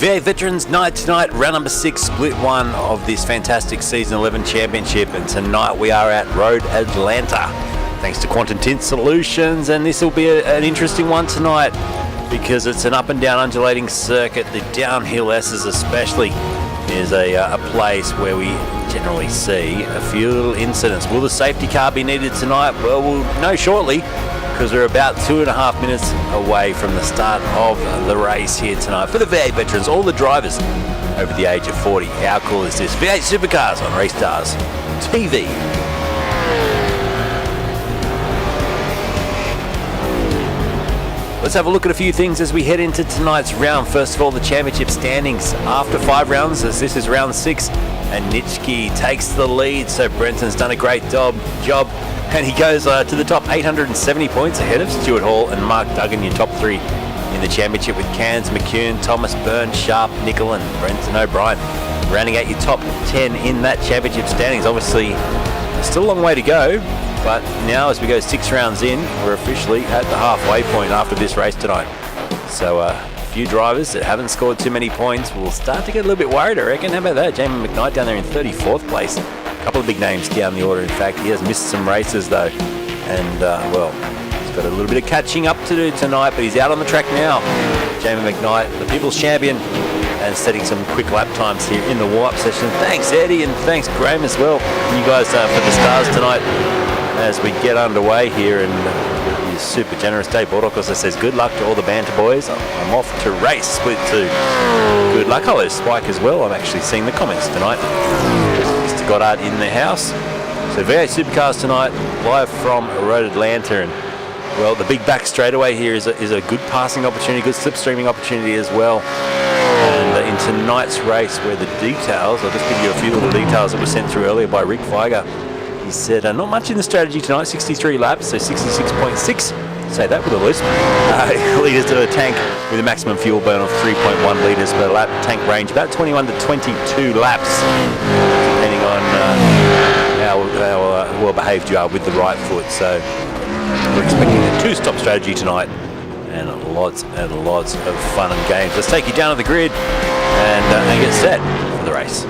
V8 Veterans Night tonight, round number 6, split 1 of this fantastic Season 11 Championship, and tonight we are at Road Atlanta, thanks to Quantum Tint Solutions, and this will be an interesting one tonight because it's an up and down undulating circuit. The downhill S's especially is a place where we generally see a few little incidents. Will the safety car be needed tonight? Well, we'll know shortly, because we're about 2.5 minutes away from the start of the race here tonight for the V8 Veterans, all the drivers over the age of 40. How cool is this? V8 Supercars on RACESTARS TV. Let's have a look at a few things as we head into tonight's round. First of all, the championship standings after 5 rounds, as this is round 6, and Nitschke takes the lead. So Brenton's done a great job, and he goes to the top 870 points ahead of Stuart Hall and Mark Duggan, your top 3 in the championship, with Cairns, McCune, Thomas, Byrne, Sharp, Nicol and Brenton O'Brien rounding out your top 10 in that championship standings. Obviously, still a long way to go, but now as we go 6 rounds in, we're officially at the halfway point after this race tonight. So a few drivers that haven't scored too many points will start to get a little bit worried, I reckon. How about that? Jamie McKnight down there in 34th place. A couple of big names down the order. In fact, he has missed some races though, and well, he's got a little bit of catching up to do tonight, but he's out on the track now. Jamie McKnight, the People's Champion, and setting some quick lap times here in the warm-up session. Thanks Eddie, and thanks Graham as well, you guys for the stars tonight as we get underway here. And he's super generous. Dave Baldock also says good luck to all the banter boys. I'm off to race split 2. Good luck. Hello Spike as well. I'm actually seeing the comments tonight. Mr. Goddard in the house. So V8 Supercars tonight, live from Road Atlanta, and well, the big back straightaway here is a good passing opportunity, good slipstreaming opportunity as well. And in tonight's race, where the details, I'll just give you a few little details that were sent through earlier by Rick Feiger. He said not much in the strategy tonight, 63 laps, so 66.6. Say that with a lisp. Litres to a tank with a maximum fuel burn of 3.1 litres per lap. Tank range about 21 to 22 laps, depending on how well behaved you are with the right foot. So we're expecting a 2-stop strategy tonight, and lots of fun and games. Let's take you down to the grid and get set for the race.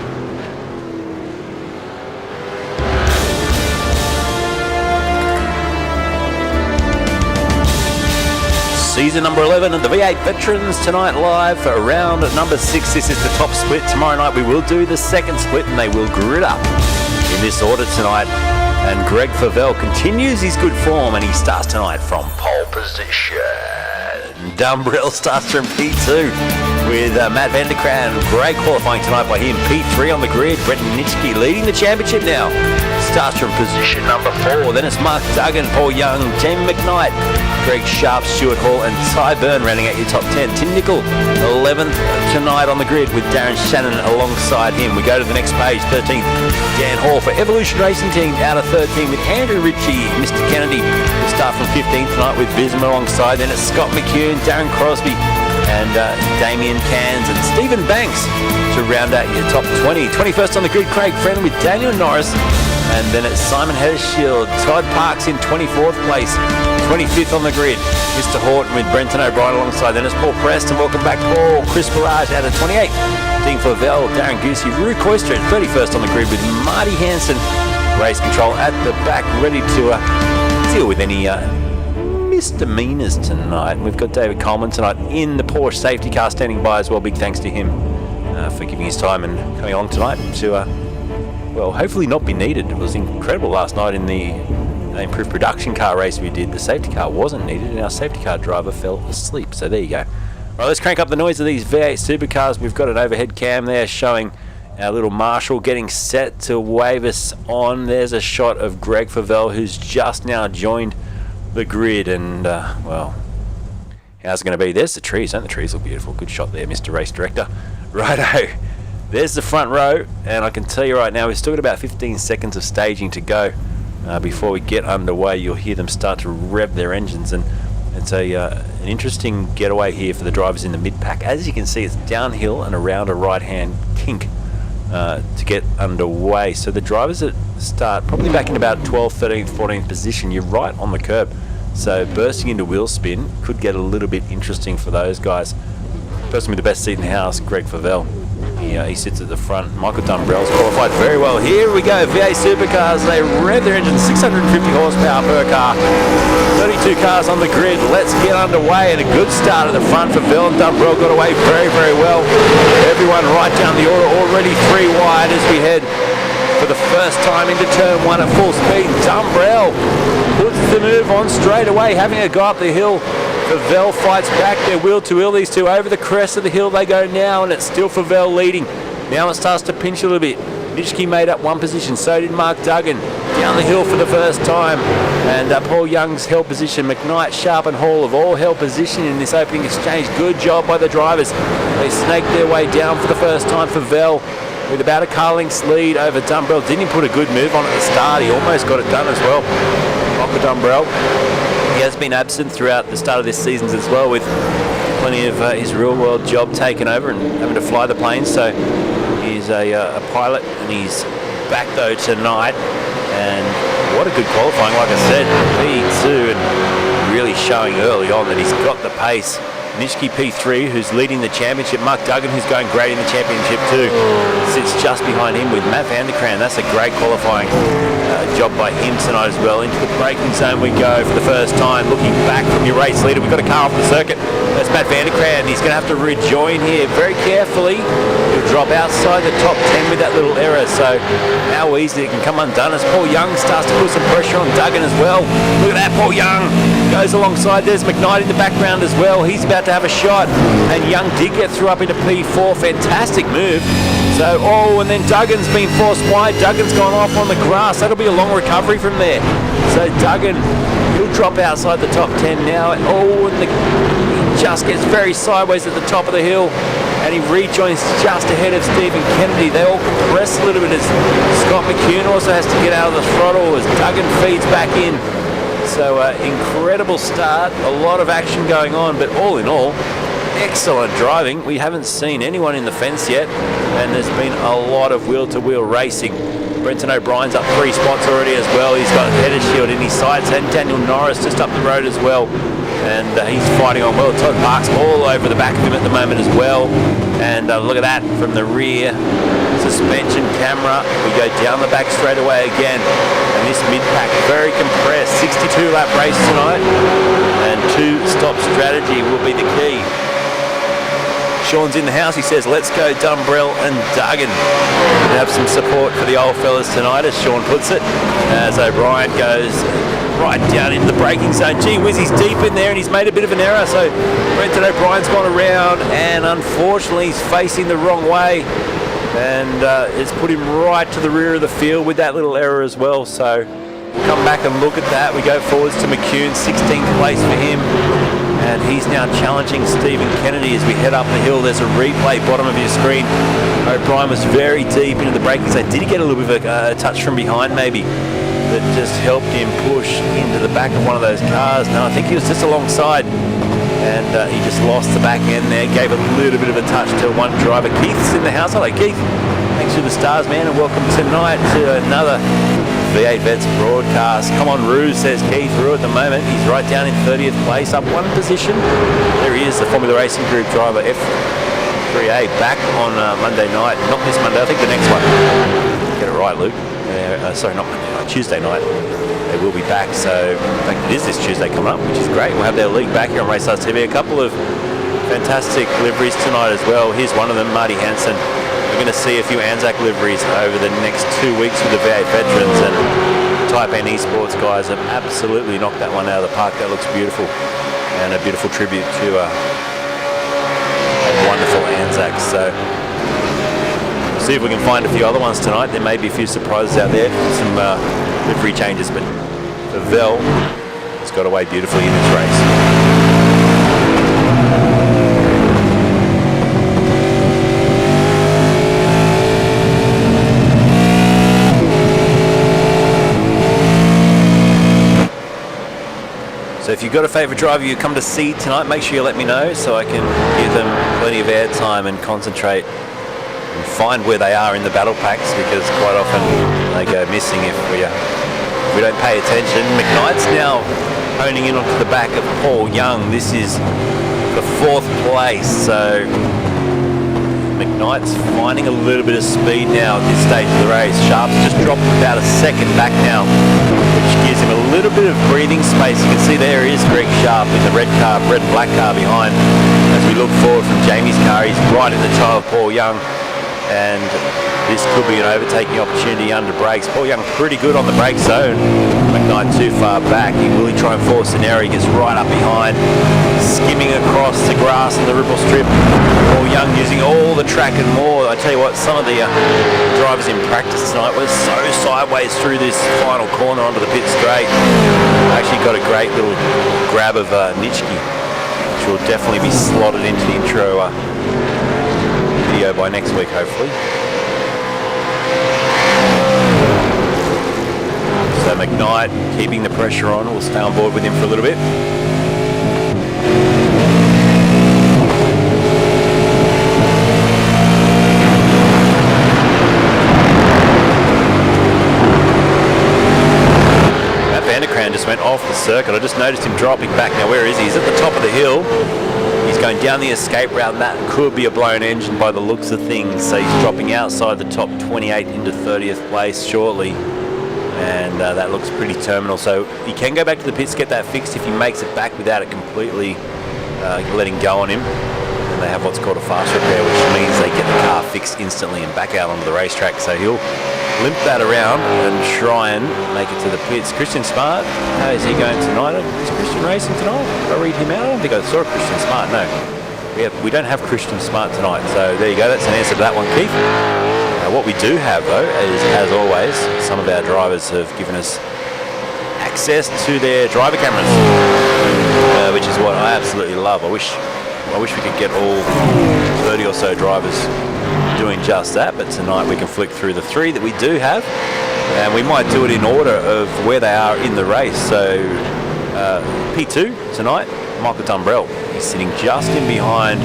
Season number 11 of the V8 Veterans tonight, live for round number 6. This is the top split. Tomorrow night we will do the second split, and they will grid up in this order tonight. And Greg Favell continues his good form, and he starts tonight from pole position. Dumbrell starts from P2 with Matt Vanderkraan. Great qualifying tonight by him. P3 on the grid. Brenton Nitschke leading the championship now. Starts from position number 4. Then it's Mark Duggan, Paul Young, Jamie McKnight, Greg Sharp, Stuart Hall and Ty Byrne rounding out your top 10. Tim Nicol, 11th tonight on the grid with Darren Shannon alongside him. We go to the next page, 13th, Dan Hall for Evolution Racing Team out of 13 with Andrew Ritchie, Mr. Kennedy. We start from 15th tonight with Bismarck alongside. Then it's Scott McCune, Darren Crosby and Damien Cairns and Stephen Banks to round out your top 20. 21st on the grid, Craig Frennan with Daniel Norris. And then it's Simon Heddershield, Todd Parks in 24th place. 25th on the grid, Mr. Horton with Brenton O'Brien alongside. Then it's Paul Preston, welcome back Paul. Chris Barrage out of 28th. Dean Favell, Darren Goosey, Rue Koister at 31st on the grid with Marty Hansen. Race control at the back, ready to deal with any misdemeanors tonight. And we've got David Coleman tonight in the Porsche safety car standing by as well. Big thanks to him for giving his time and coming along tonight to, well, hopefully not be needed. It was incredible last night in the improved production car race we did. The safety car wasn't needed and our safety car driver fell asleep. So there you go. All right, let's crank up the noise of these V8 Supercars. We've got an overhead cam there showing our little Marshall getting set to wave us on. There's a shot of Greg Favell, who's just now joined the grid, and well, how's it going to be? There's the trees. Don't the trees look beautiful? Good shot there, Mr. Race Director. Righto, there's the front row, and I can tell you right now we've still got about 15 seconds of staging to go before we get underway. You'll hear them start to rev their engines, and it's an interesting getaway here for the drivers in the mid-pack. As you can see, it's downhill and around a right-hand kink to get underway. So the drivers that start probably back in about 12th, 13th, 14th position, you're right on the curb. So bursting into wheel spin could get a little bit interesting for those guys. person with the best seat in the house, Greg Favell. He sits at the front. Michael Dumbrell's qualified very well. Here we go, V8 Supercars. They rev their engine, 650 horsepower per car. 32 cars on the grid. Let's get underway, and a good start at the front for Favell, and Dumbrell got away very, very well. Everyone right down the order, already 3 wide as we head for the first time into turn 1 at full speed. Dumbrell puts the move on straight away, having a go up the hill. Favell fights back, they're wheel to wheel, these two over the crest of the hill they go now, and it's still Favell leading. Now it starts to pinch a little bit. Nitschke made up 1 position, so did Mark Duggan down the hill for the first time, and Paul Young's held position. McKnight, Sharp and Hall have all held position in this opening exchange. Good job by the drivers. They snaked their way down for the first time. Favell with about a car length's lead over Dumbrell. Didn't he put a good move on at the start? He almost got it done as well. Michael Dumbrell. He has been absent throughout the start of this season as well, with plenty of his real-world job taken over and having to fly the plane. So he's a pilot, and he's back though tonight. And what a good qualifying, like I said, P2, and really showing early on that he's got the pace. Nitschke P3, who's leading the championship. Mark Duggan, who's going great in the championship too, sits just behind him with Matt van der Kraan. That's a great qualifying job by him tonight as well. Into the braking zone we go for the first time. Looking back from your race leader, we've got a car off the circuit. That's Matt van der Kraan. He's going to have to rejoin here very carefully. He'll drop outside the top 10 with that little error. So how easily it can come undone as Paul Young starts to put some pressure on Duggan as well. Look at that, Paul Young goes alongside. There's McKnight in the background as well. He's about to have a shot, and Young did get through up into P4. Fantastic move. So, and then Duggan's been forced wide. Duggan's gone off on the grass. That'll be a long recovery from there. So Duggan, he'll drop outside the top 10 now. And he just gets very sideways at the top of the hill, and he rejoins just ahead of Stephen Kennedy. They all compress a little bit as Scott McCune also has to get out of the throttle as Duggan feeds back in. So incredible start, a lot of action going on, but all in all, excellent driving. We haven't seen anyone in the fence yet, and there's been a lot of wheel-to-wheel racing. Brenton O'Brien's up 3 spots already as well. He's got a header shield in his sights, and Daniel Norris just up the road as well, and he's fighting on well. Todd Park's all over the back of him at the moment as well, and look at that from the rear. Suspension camera, we go down the back straight away again, and this mid-pack very compressed, 62 lap race tonight, and 2-stop strategy will be the key. Sean's in the house, he says let's go Dumbrell and Duggan. We have some support for the old fellas tonight, as Sean puts it, as O'Brien goes right down into the braking zone. Gee whiz, he's deep in there and he's made a bit of an error, so Brenton O'Brien's gone around, and unfortunately he's facing the wrong way, and it's put him right to the rear of the field with that little error as well. So we'll come back and look at that. We go forwards to McCune, 16th place for him, and he's now challenging Stephen Kennedy as we head up the hill. There's a replay bottom of your screen. O'Brien was very deep into the braking zone. Did he get a little bit of a touch from behind maybe that just helped him push into the back of one of those cars? No, I think he was just alongside, and he just lost the back end there, gave a little bit of a touch to one driver. Keith's in the house. Hello Keith, thanks for the stars, man, and welcome tonight to another V8 Vets broadcast. Come on Ruse, says Keith. Rue at the moment, he's right down in 30th place, up 1 position. There he is, the Formula Racing Group driver, F3A, back on Monday night. Not this Monday, I think the next one. Get it right, Luke. Sorry, not Monday night, Tuesday night. They will be back, so in fact it is this Tuesday coming up, which is great. We'll have their league back here on RACESTARS TV. A couple of fantastic liveries tonight as well. Here's one of them, Marty Hansen. We're going to see a few Anzac liveries over the next 2 weeks with the V8 veterans, and Type N eSports guys have absolutely knocked that one out of the park. That looks beautiful, and a beautiful tribute to wonderful Anzacs. So we'll see if we can find a few other ones tonight. There may be a few surprises out there, some livery changes, but Favell has got away beautifully in this race. So if you've got a favourite driver you come to see tonight, make sure you let me know so I can give them plenty of airtime and concentrate and find where they are in the battle packs, because quite often they go missing if we don't pay attention. McKnight's now honing in onto the back of Paul Young. This is for 4th place. So McKnight's finding a little bit of speed now at this stage of the race. Sharp's just dropped about a second back now, which gives him a little bit of breathing space. You can see there is Greg Sharp in the red and black car behind. As we look forward from Jamie's car, he's right in the tail of Paul Young, and this could be an overtaking opportunity under brakes. Paul Young pretty good on the brake zone. McKnight too far back. He will try and force an error. He gets right up behind, skimming across the grass and the ripple strip. Paul Young using all the track and more. I tell you what, some of the drivers in practice tonight were so sideways through this final corner onto the pit straight. Actually got a great little grab of Nitschke, which will definitely be slotted into the intro video by next week, hopefully. So McKnight keeping the pressure on. We'll stay on board with him for a little bit. That Vanderkran just went off the circuit. I just noticed him dropping back. Now where is he? He's at the top of the hill. He's going down the escape route, and that could be a blown engine by the looks of things. So he's dropping outside the top 28 into 30th place shortly. And that looks pretty terminal. So he can go back to the pits, get that fixed if he makes it back without it completely letting go on him. And they have what's called a fast repair, which means they get the car fixed instantly and back out onto the racetrack. So he'll limp that around and try and make it to the pits. Christian Smart, how is he going tonight? Is Christian racing tonight? Did I read him out? I don't think I saw Christian Smart, no. We don't have Christian Smart tonight. So there you go, that's an answer to that one, Keith. What we do have, though, is, as always, some of our drivers have given us access to their driver cameras, which is what I absolutely love. I wish we could get all 30 or so drivers doing just that, but tonight we can flick through the 3 that we do have, and we might do it in order of where they are in the race. So P2 tonight, Michael Dumbrell. He's sitting just in behind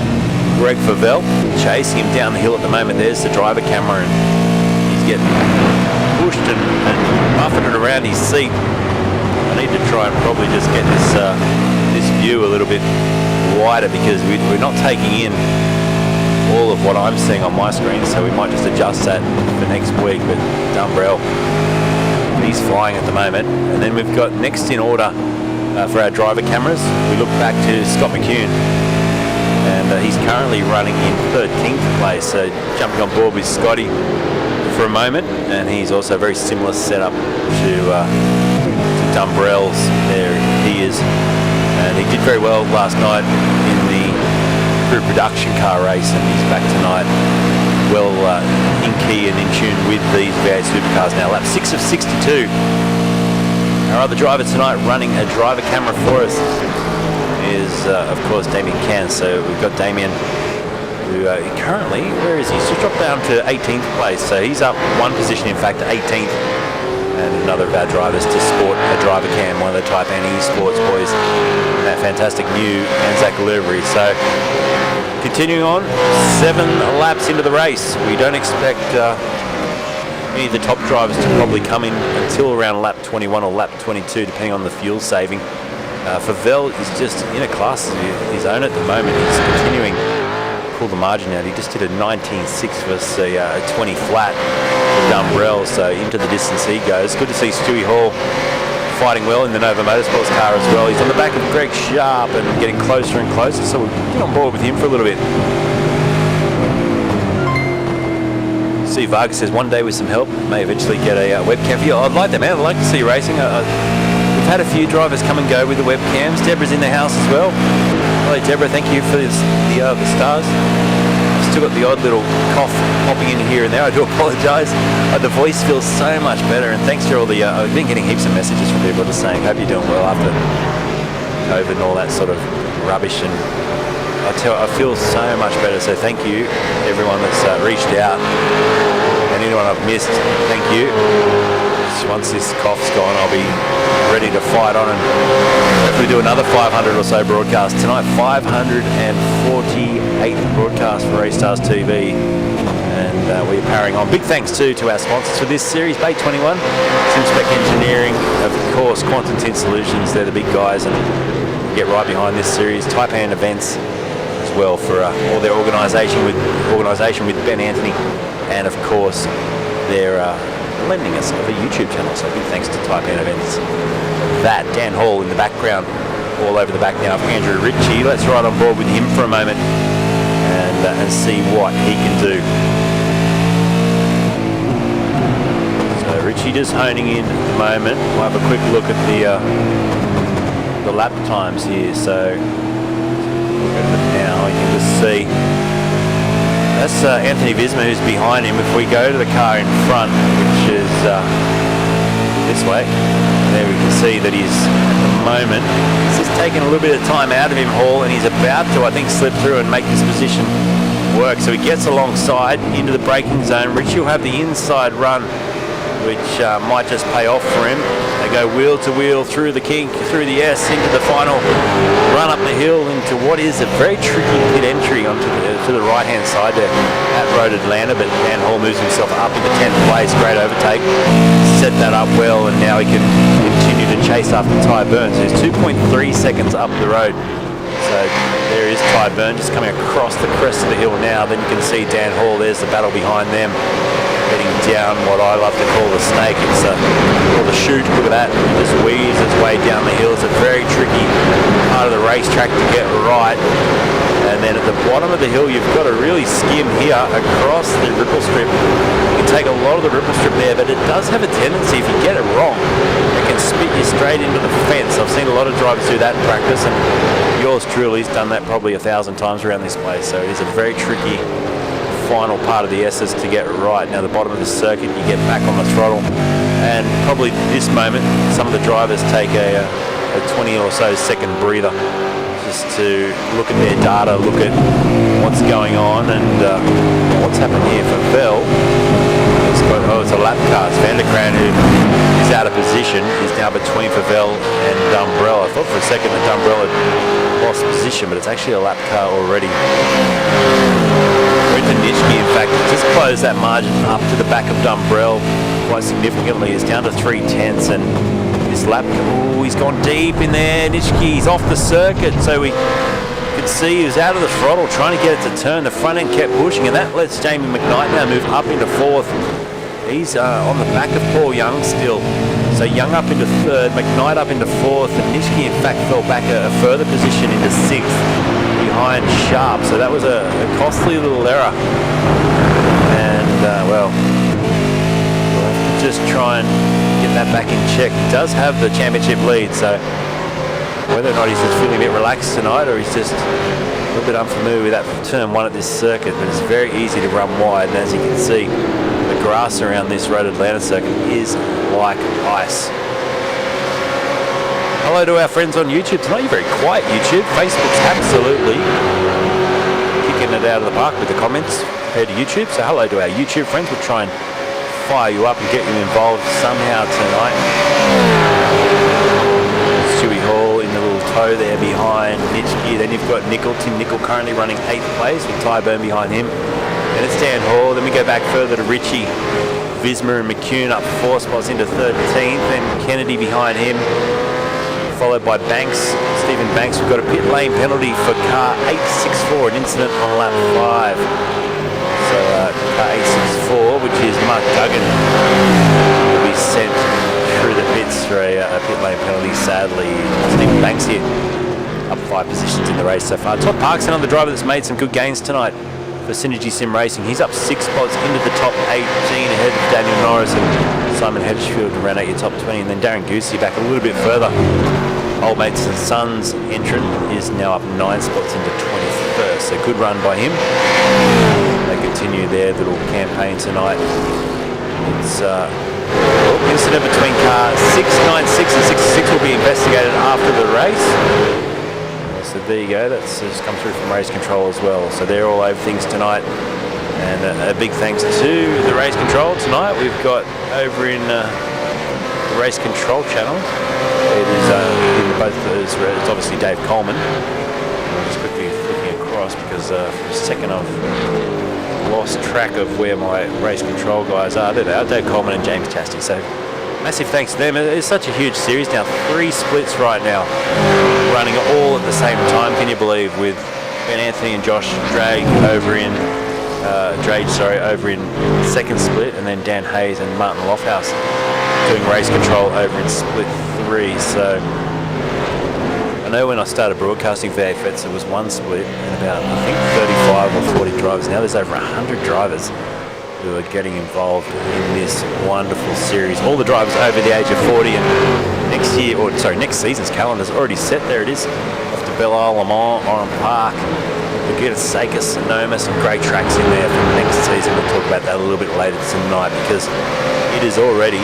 Greg Favell, chasing him down the hill at the moment. There's the driver camera, and he's getting pushed and buffeted around his seat. I need to try and probably just get this view a little bit wider, because we're not taking in all of what I'm seeing on my screen, so we might just adjust that for next week. But Dumbrell, he's flying at the moment. And then we've got next in order for our driver cameras, we look back to Scott McCune. And he's currently running in 13th place, so jumping on board with Scotty for a moment. And he's also a very similar setup to Dumbrell's. There he is, and he did very well last night in the crew production car race, and he's back tonight well in key and in tune with these V8 Supercars now. Lap 6 of 62. Our other driver tonight running a driver camera for us is, of course, Damien Can. So we've got Damien, who currently, where is he? He's just dropped down to 18th place. So he's up one position, in fact, to 18th. And another of our drivers to sport a driver cam, one of the Type N eSports boys, in that fantastic new Anzac livery. So continuing on, 7 laps into the race. We don't expect any of the top drivers to probably come in until around lap 21 or lap 22, depending on the fuel saving. Favell is just in a class of his own at the moment. He's continuing to pull the margin out. He just did a 19.6 versus a 20 flat for Dumbrell, so into the distance he goes. Good to see Stewie Hall fighting well in the Nova Motorsports car as well. He's on the back of Greg Sharp and getting closer and closer, so we'll get on board with him for a little bit. Steve Vargas says one day with some help may eventually get a webcam for you. I'd like that, man. I'd like to see you racing. We've had a few drivers come and go with the webcams. Deborah's in the house as well. Hello, Deborah. Thank you for the stars. I've still got the odd little cough popping in here and there. I do apologise. The voice feels so much better, and thanks to all the... I've been getting heaps of messages from people just saying, hope you're doing well after COVID and all that sort of rubbish. And I feel so much better, so thank you everyone that's reached out, and anyone I've missed, thank you. Once this cough's gone, I'll be ready to fight on and hopefully do another 500 or so broadcasts tonight. 548 broadcasts for RACESTARS TV, and we're powering on. Big thanks to our sponsors for this series, Bay 21, SimSpec Engineering, of course Quantum Tint Solutions. They're the big guys and get right behind this series. Taipan Events, well for all their organisation with Ben Anthony, and of course they're lending us a YouTube channel. So big thanks to Type N Events. That Dan Hall in the background, all over the back now of Andrew Ritchie. Let's ride on board with him for a moment and see what he can do. So Ritchie just honing in at the moment. We'll have a quick look at the lap times here. So look at it now, you can just see that's Anthony Visma who's behind him. If we go to the car in front, which is this way, there we can see that he's at the moment, he's just taking a little bit of time out of him, Hall, and he's about to, I think, slip through and make this position work. So he gets alongside into the braking zone. Richie will have the inside run, which might just pay off for him. They go wheel to wheel through the kink, through the S, into the final run up the hill into what is a very tricky pit entry onto to the right-hand side there at Road Atlanta, but Dan Hall moves himself up into 10th place. Great overtake, set that up well, and now he can continue to chase after Ty Burns, who's 2.3 seconds up the road. So there is Ty Burns just coming across the crest of the hill now. Then you can see Dan Hall, there's the battle behind them, heading down what I love to call the snake. It's called the chute. Look at that. It just weaves its way down the hill. It's a very tricky part of the racetrack to get right. And then at the bottom of the hill, you've got to really skim here across the ripple strip. You can take a lot of the ripple strip there, but it does have a tendency, if you get it wrong, it can spit you straight into the fence. I've seen a lot of drivers do that in practice, and yours truly's done that probably 1,000 times around this place. So it is a very tricky final part of the S's to get right. Now the bottom of the circuit, you get back on the throttle, and probably this moment some of the drivers take a 20 or so second breather just to look at their data, look at what's going on, and what's happened here for Vel. It's a lap car. It's Vanderkraan who is out of position. He's now between Vel and Dumbrell. I thought for a second that Dumbrell had lost position, but it's actually a lap car already. Nitschke, in fact, just closed that margin up to the back of Dumbrell quite significantly. It's down to 3/10, and this lap, he's gone deep in there. Nitschke's off the circuit, so we could see he was out of the throttle trying to get it to turn. The front end kept pushing, and that lets Jamie McKnight now move up into 4th. He's on the back of Paul Young still. So Young up into 3rd, McKnight up into 4th, and Nitschke in fact fell back a further position into 6th behind Sharp. So that was a costly little error. And well, we'll have to just try and get that back in check. He does have the championship lead, so whether or not he's just feeling a bit relaxed tonight, or he's just a little bit unfamiliar with that turn 1 at this circuit, but it's very easy to run wide, and as you can see, the grass around this Road Atlanta circuit is like ice. Hello to our friends on YouTube tonight. You're very quiet, YouTube. Facebook's absolutely kicking it out of the park with the comments compared to YouTube. So hello to our YouTube friends. We'll try and fire you up and get you involved somehow tonight. Stewie Hall in the little toe there behind Nitschke. Then you've got Tim Nicol currently running 8th place with Ty Burn behind him. Then it's Dan Hall. Then we go back further to Ritchie, Visma and McCune up 4 spots into 13th. Then Kennedy behind him, followed by Banks, Stephen Banks. We've got a pit lane penalty for car 864, an incident on lap 5. So car 864, which is Mark Duggan, will be sent through the pits for a pit lane penalty, sadly. Stephen Banks here, up 5 positions in the race so far. Todd Park's another driver that's made some good gains tonight for Synergy Sim Racing. He's up 6 spots into the top 18 ahead of Daniel Norris and Simon Hedgefield to round out your top 20. And then Darren Goosey back a little bit further. Old Mates and Sons entrant is now up 9 spots into 21st. So good run by him. They continue their little campaign tonight. It's incident between car 696 and 66 will be investigated after the race. So there you go, that's just come through from race control as well. So they're all over things tonight. And a big thanks to the race control tonight. We've got over in the race control channel, it is in both those, it's obviously Dave Coleman. I'm just quickly flicking across because for a second I've lost track of where my race control guys are. There they are, Dave Coleman and James Chastity. So massive thanks to them. It's such a huge series now, 3 splits right now, running all at the same time, can you believe, with Ben Anthony and Josh Drake over in second split, and then Dan Hayes and Martin Lofthouse doing race control over in split 3. So I know when I started broadcasting V8 Vets, there was one split and about, I think, 35 or 40 drivers. Now there's over 100 drivers who are getting involved in this wonderful series. All the drivers over the age of 40, and next season's calendar is already set. There it is, off to Belle Isle, Le Mans, Oran Park, Sakis, Sonoma, some great tracks in there for the next season. We'll talk about that a little bit later tonight because it is already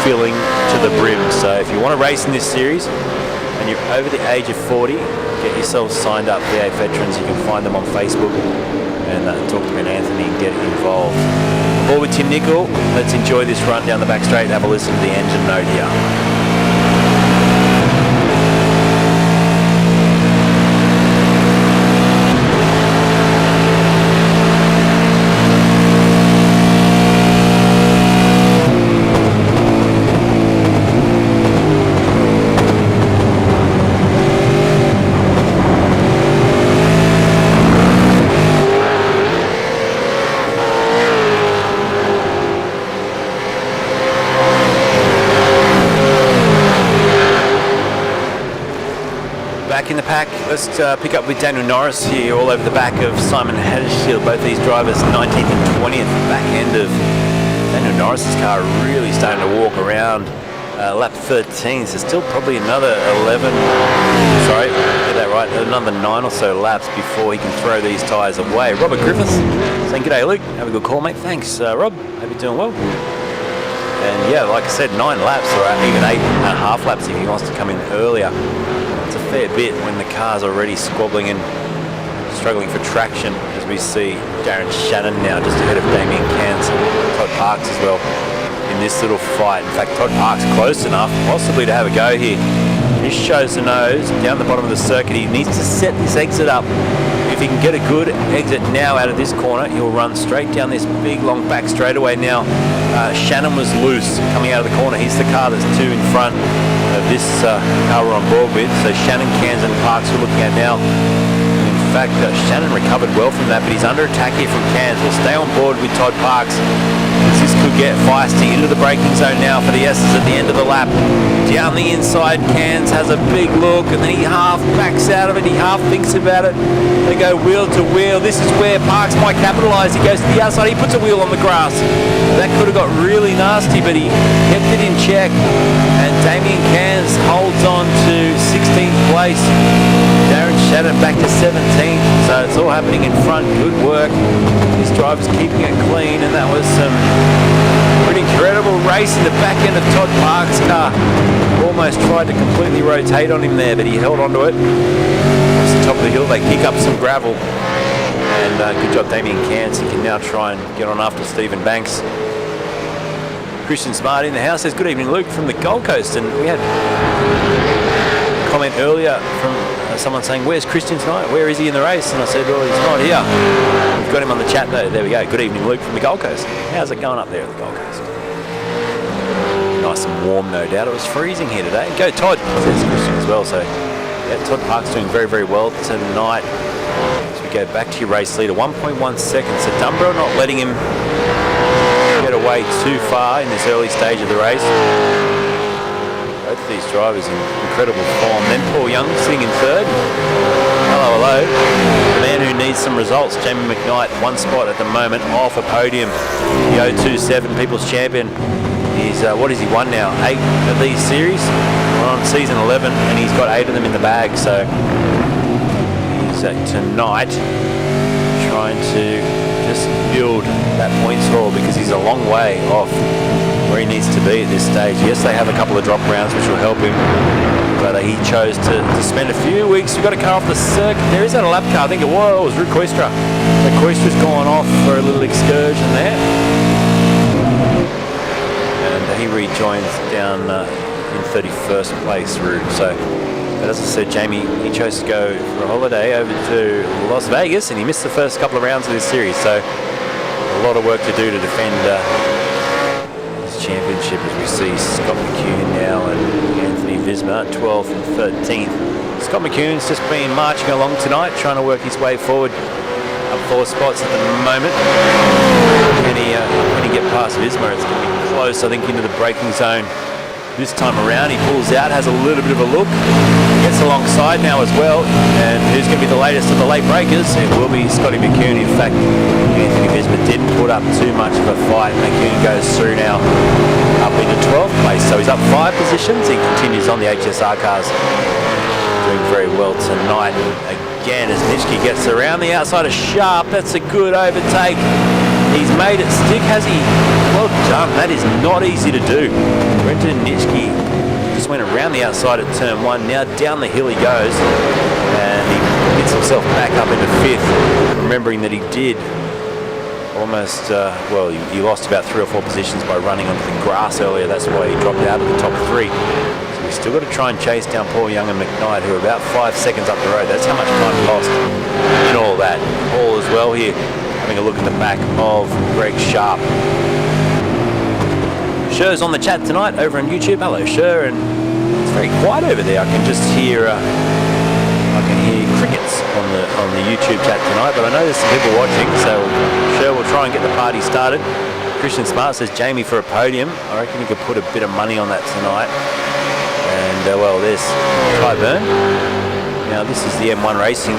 filling to the brim. So if you want to race in this series and you're over the age of 40, get yourself signed up, V8 Veterans. You can find them on Facebook and talk to Ben Anthony and get involved. Aboard with Tim Nicol. Let's enjoy this run down the back straight and have a listen to the engine note here. In the pack, let's pick up with Daniel Norris here, all over the back of Simon Haddishfield. Both these drivers 19th and 20th, back end of Daniel Norris's car, really starting to walk around. Lap 13, so still probably another 11, sorry, get that right, another 9 or so laps before he can throw these tyres away. Robert Griffiths saying, "G'day Luke, have a good call mate." Thanks Rob, hope you're doing well. And yeah, like I said, 9 laps or even 8.5 laps if he wants to come in earlier. It's a fair bit when the car's already squabbling and struggling for traction, as we see Darren Shannon now just ahead of Damien Cairns and Todd Parks as well in this little fight. In fact, Todd Parks close enough possibly to have a go here. Just shows the nose down the bottom of the circuit. He needs to set this exit up. If he can get a good exit now out of this corner, he'll run straight down this big long back straightaway now. Shannon was loose coming out of the corner. He's the car that's 2 in front of this car we're on board with. So Shannon, Cairns and Parks we're looking at now. In fact, Shannon recovered well from that, but he's under attack here from Cairns. We'll stay on board with Todd Parks. This could get feisty into the braking zone now for the S's at the end of the lap. Down the inside, Cairns has a big look and then he half backs out of it, he half thinks about it. They go wheel to wheel. This is where Parks might capitalise. He goes to the outside, he puts a wheel on the grass. That could have got really nasty, but he kept it in check. And Damien Cairns holds on to 16th place. Darren Shannon back to 17th. So it's all happening in front. Good work. This driver's keeping it clean, and that was some pretty incredible race in the back end of Todd Parks' car. Almost tried to completely rotate on him there, but he held onto it. Off the top of the hill, they kick up some gravel. And good job, Damien Cairns. He can now try and get on after Stephen Banks. Christian Smart in the house says, "Good evening, Luke, from the Gold Coast." And we had a comment earlier from someone saying, "Where's Christian tonight? Where is he in the race?" And I said, "Well, he's not here." We've got him on the chat though. There we go. Good evening, Luke, from the Gold Coast. How's it going up there at the Gold Coast? Nice and warm, no doubt. It was freezing here today. Go Todd, says Christian as well. So yeah, Todd Parks doing very, very well tonight. As we go back to your race leader, 1.1 seconds. So Dunborough not letting him get away too far in this early stage of the race. Both of these drivers in incredible form. Then Paul Young sitting in third. Hello, hello. The man who needs some results, Jamie McKnight, 1 spot at the moment off a podium. The 027 People's Champion. He's, what has he won now? 8 of these series. We're on season 11 and he's got 8 of them in the bag. So he's tonight trying to just build that points haul because he's a long way off where he needs to be at this stage. Yes, they have a couple of drop rounds which will help him, but he chose to spend a few weeks. We've got a car off the circuit. There is that a lap car. I think it was Ruud Koistra. So Koistra's gone off for a little excursion there. And he rejoins down in 31st place, Ruud. So, but as I said, Jamie, he chose to go for a holiday over to Las Vegas and he missed the first couple of rounds of this series. So a lot of work to do to defend his championship as we see Scott McHugh now and Anthony Visma 12th and 13th. Scott McCune's just been marching along tonight, trying to work his way forward up 4 spots at the moment. Can he get past Visma? It's going to be close, I think, into the braking zone. This time around, he pulls out, has a little bit of a look, gets alongside now as well, and who's going to be the latest of the late breakers? It will be Scotty McCune. In fact, Anthony Visma didn't put up too much of a fight. McCune goes through now up into 12th place, so he's up 5 positions. He continues on the HSR cars, doing very well tonight. Again, as Nitschke gets around the outside of Sharp, that's a good overtake. He's made it stick, has he? Well done. That is not easy to do. Brenton Nitschke just went around the outside at turn 1. Now down the hill he goes, and he gets himself back up into 5th, remembering that he did almost, well, he lost about 3 or 4 positions by running onto the grass earlier. That's why he dropped out of the top 3. So we've still got to try and chase down Paul Young and McKnight, who are about 5 seconds up the road. That's how much time lost in all that. Paul as well here, having a look at the back of Greg Sharp. Sher's on the chat tonight over on YouTube. Hello, Sher, and it's very quiet over there. I can just hear crickets on the YouTube chat tonight, but I know there's some people watching, so Sher will try and get the party started. Christian Smart says Jamie for a podium. I reckon you could put a bit of money on that tonight. And well, there's Ty Byrne. Now this is the M1 Racing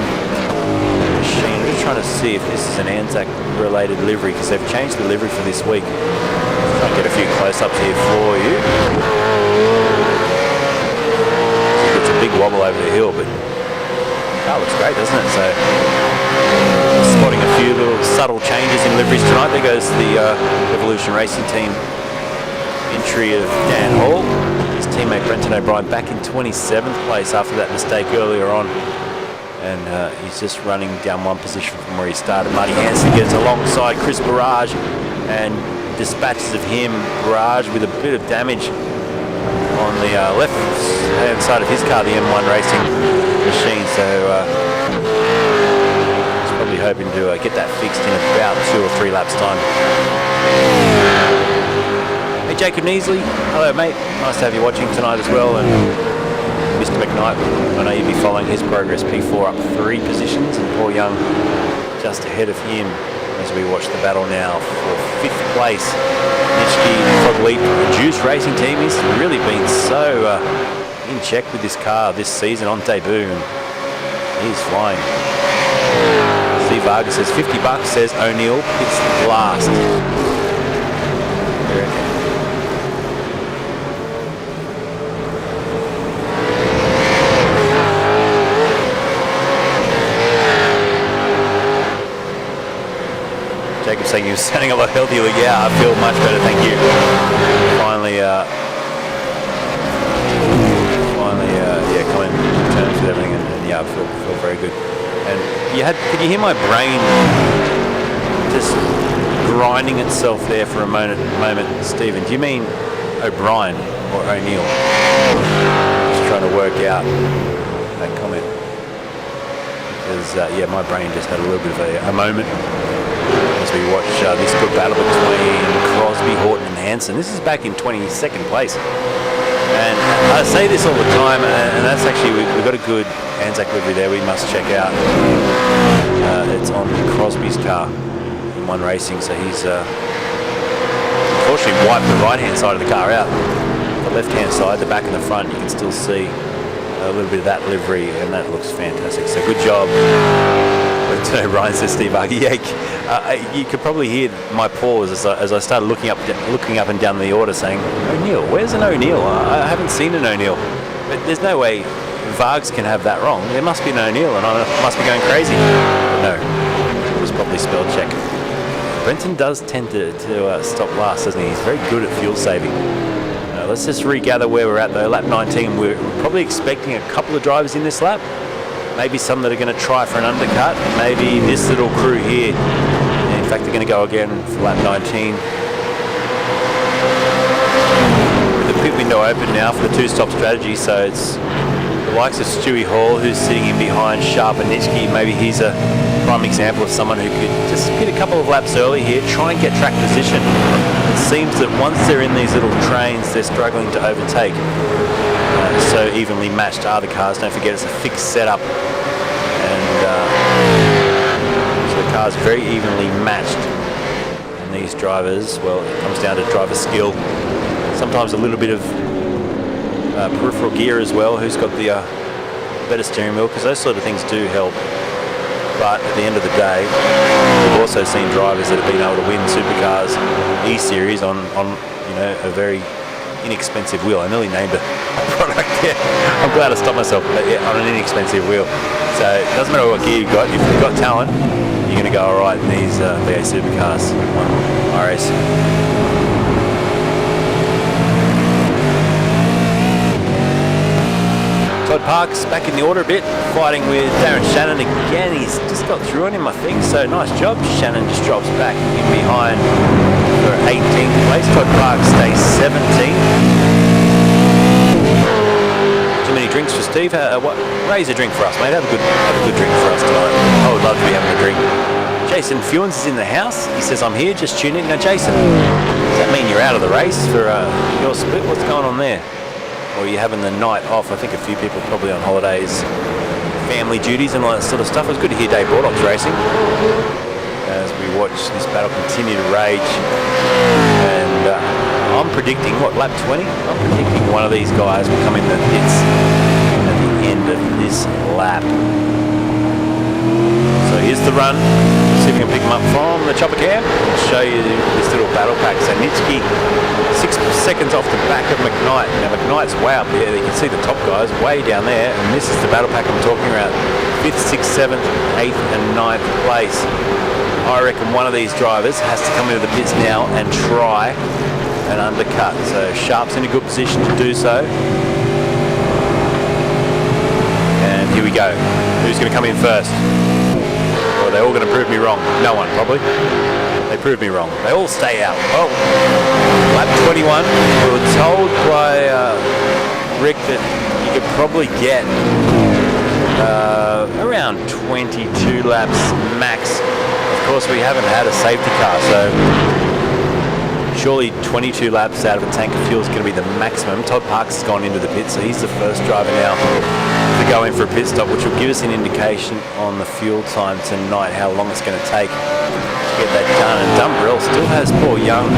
machine. I'm just trying to see if this is an Anzac related livery, because they've changed the livery for this week. I'll get a few close-ups here for you. It's a big wobble over the hill, but that looks great, doesn't it? So spotting a few little subtle changes in liveries tonight. There goes the Evolution Racing Team entry of Dan Hall. His teammate Brenton O'Brien back in 27th place after that mistake earlier on. And he's just running down 1 position from where he started. Marty Hansen gets alongside Chris Barrage and dispatches of him. Barrage with a bit of damage on the left-hand side of his car, the M1 Racing machine. So he's probably hoping to get that fixed in about 2 or 3 laps' time. Hey, Jacob Neasley. Hello, mate. Nice to have you watching tonight as well. And Mr. McKnight, I know you'll be following his progress. P4 up 3 positions, and Paul Young just ahead of him as we watch the battle now for 5th place. Nitschke, Frog Leap, Juice Racing Team. He's really been so in check with this car this season on debut, and he's flying. Steve Vargas says $50, says O'Neill pits last. Jacob saying you're sounding a lot healthier. Yeah, I feel much better, thank you. Finally, yeah, coming to terms with everything, and yeah, I feel very good. And could you hear my brain just grinding itself there for a moment, Stephen? Do you mean O'Brien or O'Neill? Just trying to work out that comment, because yeah, my brain just had a little bit of a moment as we watch this good battle between Crosby, Horton and Hansen. This is back in 22nd place. And I say this all the time, and that's actually, we've got a good Anzac livery there we must check out. It's on Crosby's car in M1 Racing, so he's unfortunately wiped the right-hand side of the car out. The left-hand side, the back and the front, you can still see a little bit of that livery, and that looks fantastic. So good job. But Ryan says Steve Argy. Yeah, you could probably hear my pause as I started looking up and down the order, saying, O'Neill, where's an O'Neill? I haven't seen an O'Neill. But there's no way Vargs can have that wrong. There must be an O'Neill, and I must be going crazy. But no, it was probably spell check. Brenton does tend to stop last, doesn't he? He's very good at fuel saving. Let's just regather where we're at though. Lap 19, we're probably expecting a couple of drivers in this lap. Maybe some that are going to try for an undercut. Maybe this little crew here. In fact, they're going to go again for lap 19. With the pit window open now for the 2-stop strategy, so it's the likes of Stewie Hall, who's sitting in behind Sharp and Nitschke. Maybe he's a prime example of someone who could just pit a couple of laps early here, try and get track position. It seems that once they're in these little trains, they're struggling to overtake. so evenly matched are the cars. Don't forget, it's a fixed setup, and so the car's very evenly matched. And these drivers, well, it comes down to driver skill. Sometimes a little bit of peripheral gear as well. Who's got the better steering wheel? Because those sort of things do help. But at the end of the day, we've also seen drivers that have been able to win Supercars E-Series on a very inexpensive wheel. I nearly named a product there. I'm glad I stopped myself, but yeah, on an inexpensive wheel. So it doesn't matter what gear you've got. If you've got talent, you're going to go all right in these V8 Supercars on iRacing. Todd Parks back in the order a bit, fighting with Darren Shannon again. He's just got through on him, I think, so nice job. Shannon just drops back in behind for 18th place. Todd Parks stays 17th. Too many drinks for Steve. Raise a drink for us, mate. Have a good drink for us tonight. I would love to be having a drink. Jason Fewens is in the house. He says, I'm here, just tune in. Now, Jason, does that mean you're out of the race for your split? What's going on there? Or you're having the night off? I think a few people probably on holidays, family duties and all that sort of stuff. It was good to hear Dave Bordock's racing as we watch this battle continue to rage. And I'm predicting, lap 20? I'm predicting one of these guys will come in the pits at the end of this lap. So here's the run. See if we can pick him up from the chopper cam and show you this little battle pack. So Nitschke 6 seconds off the back of McKnight. Now McKnight's way up there. You can see the top guys way down there, and this is the battle pack I'm talking about. 5th, 6th, 7th, 8th and 9th place. I reckon one of these drivers has to come into the pits now and try an undercut. So Sharp's in a good position to do so. And here we go. Who's going to come in first? Well, they're all going to prove me wrong. No one, probably. They proved me wrong. They all stay out. Well, lap 21, we were told by Rick that you could probably get around 22 laps max. Of course, we haven't had a safety car, so surely 22 laps out of a tank of fuel is going to be the maximum. Todd Parks has gone into the pit, so he's the first driver now to go in for a pit stop, which will give us an indication on the fuel time tonight, how long it's going to take to get that done. And Dumbrell still has poor Young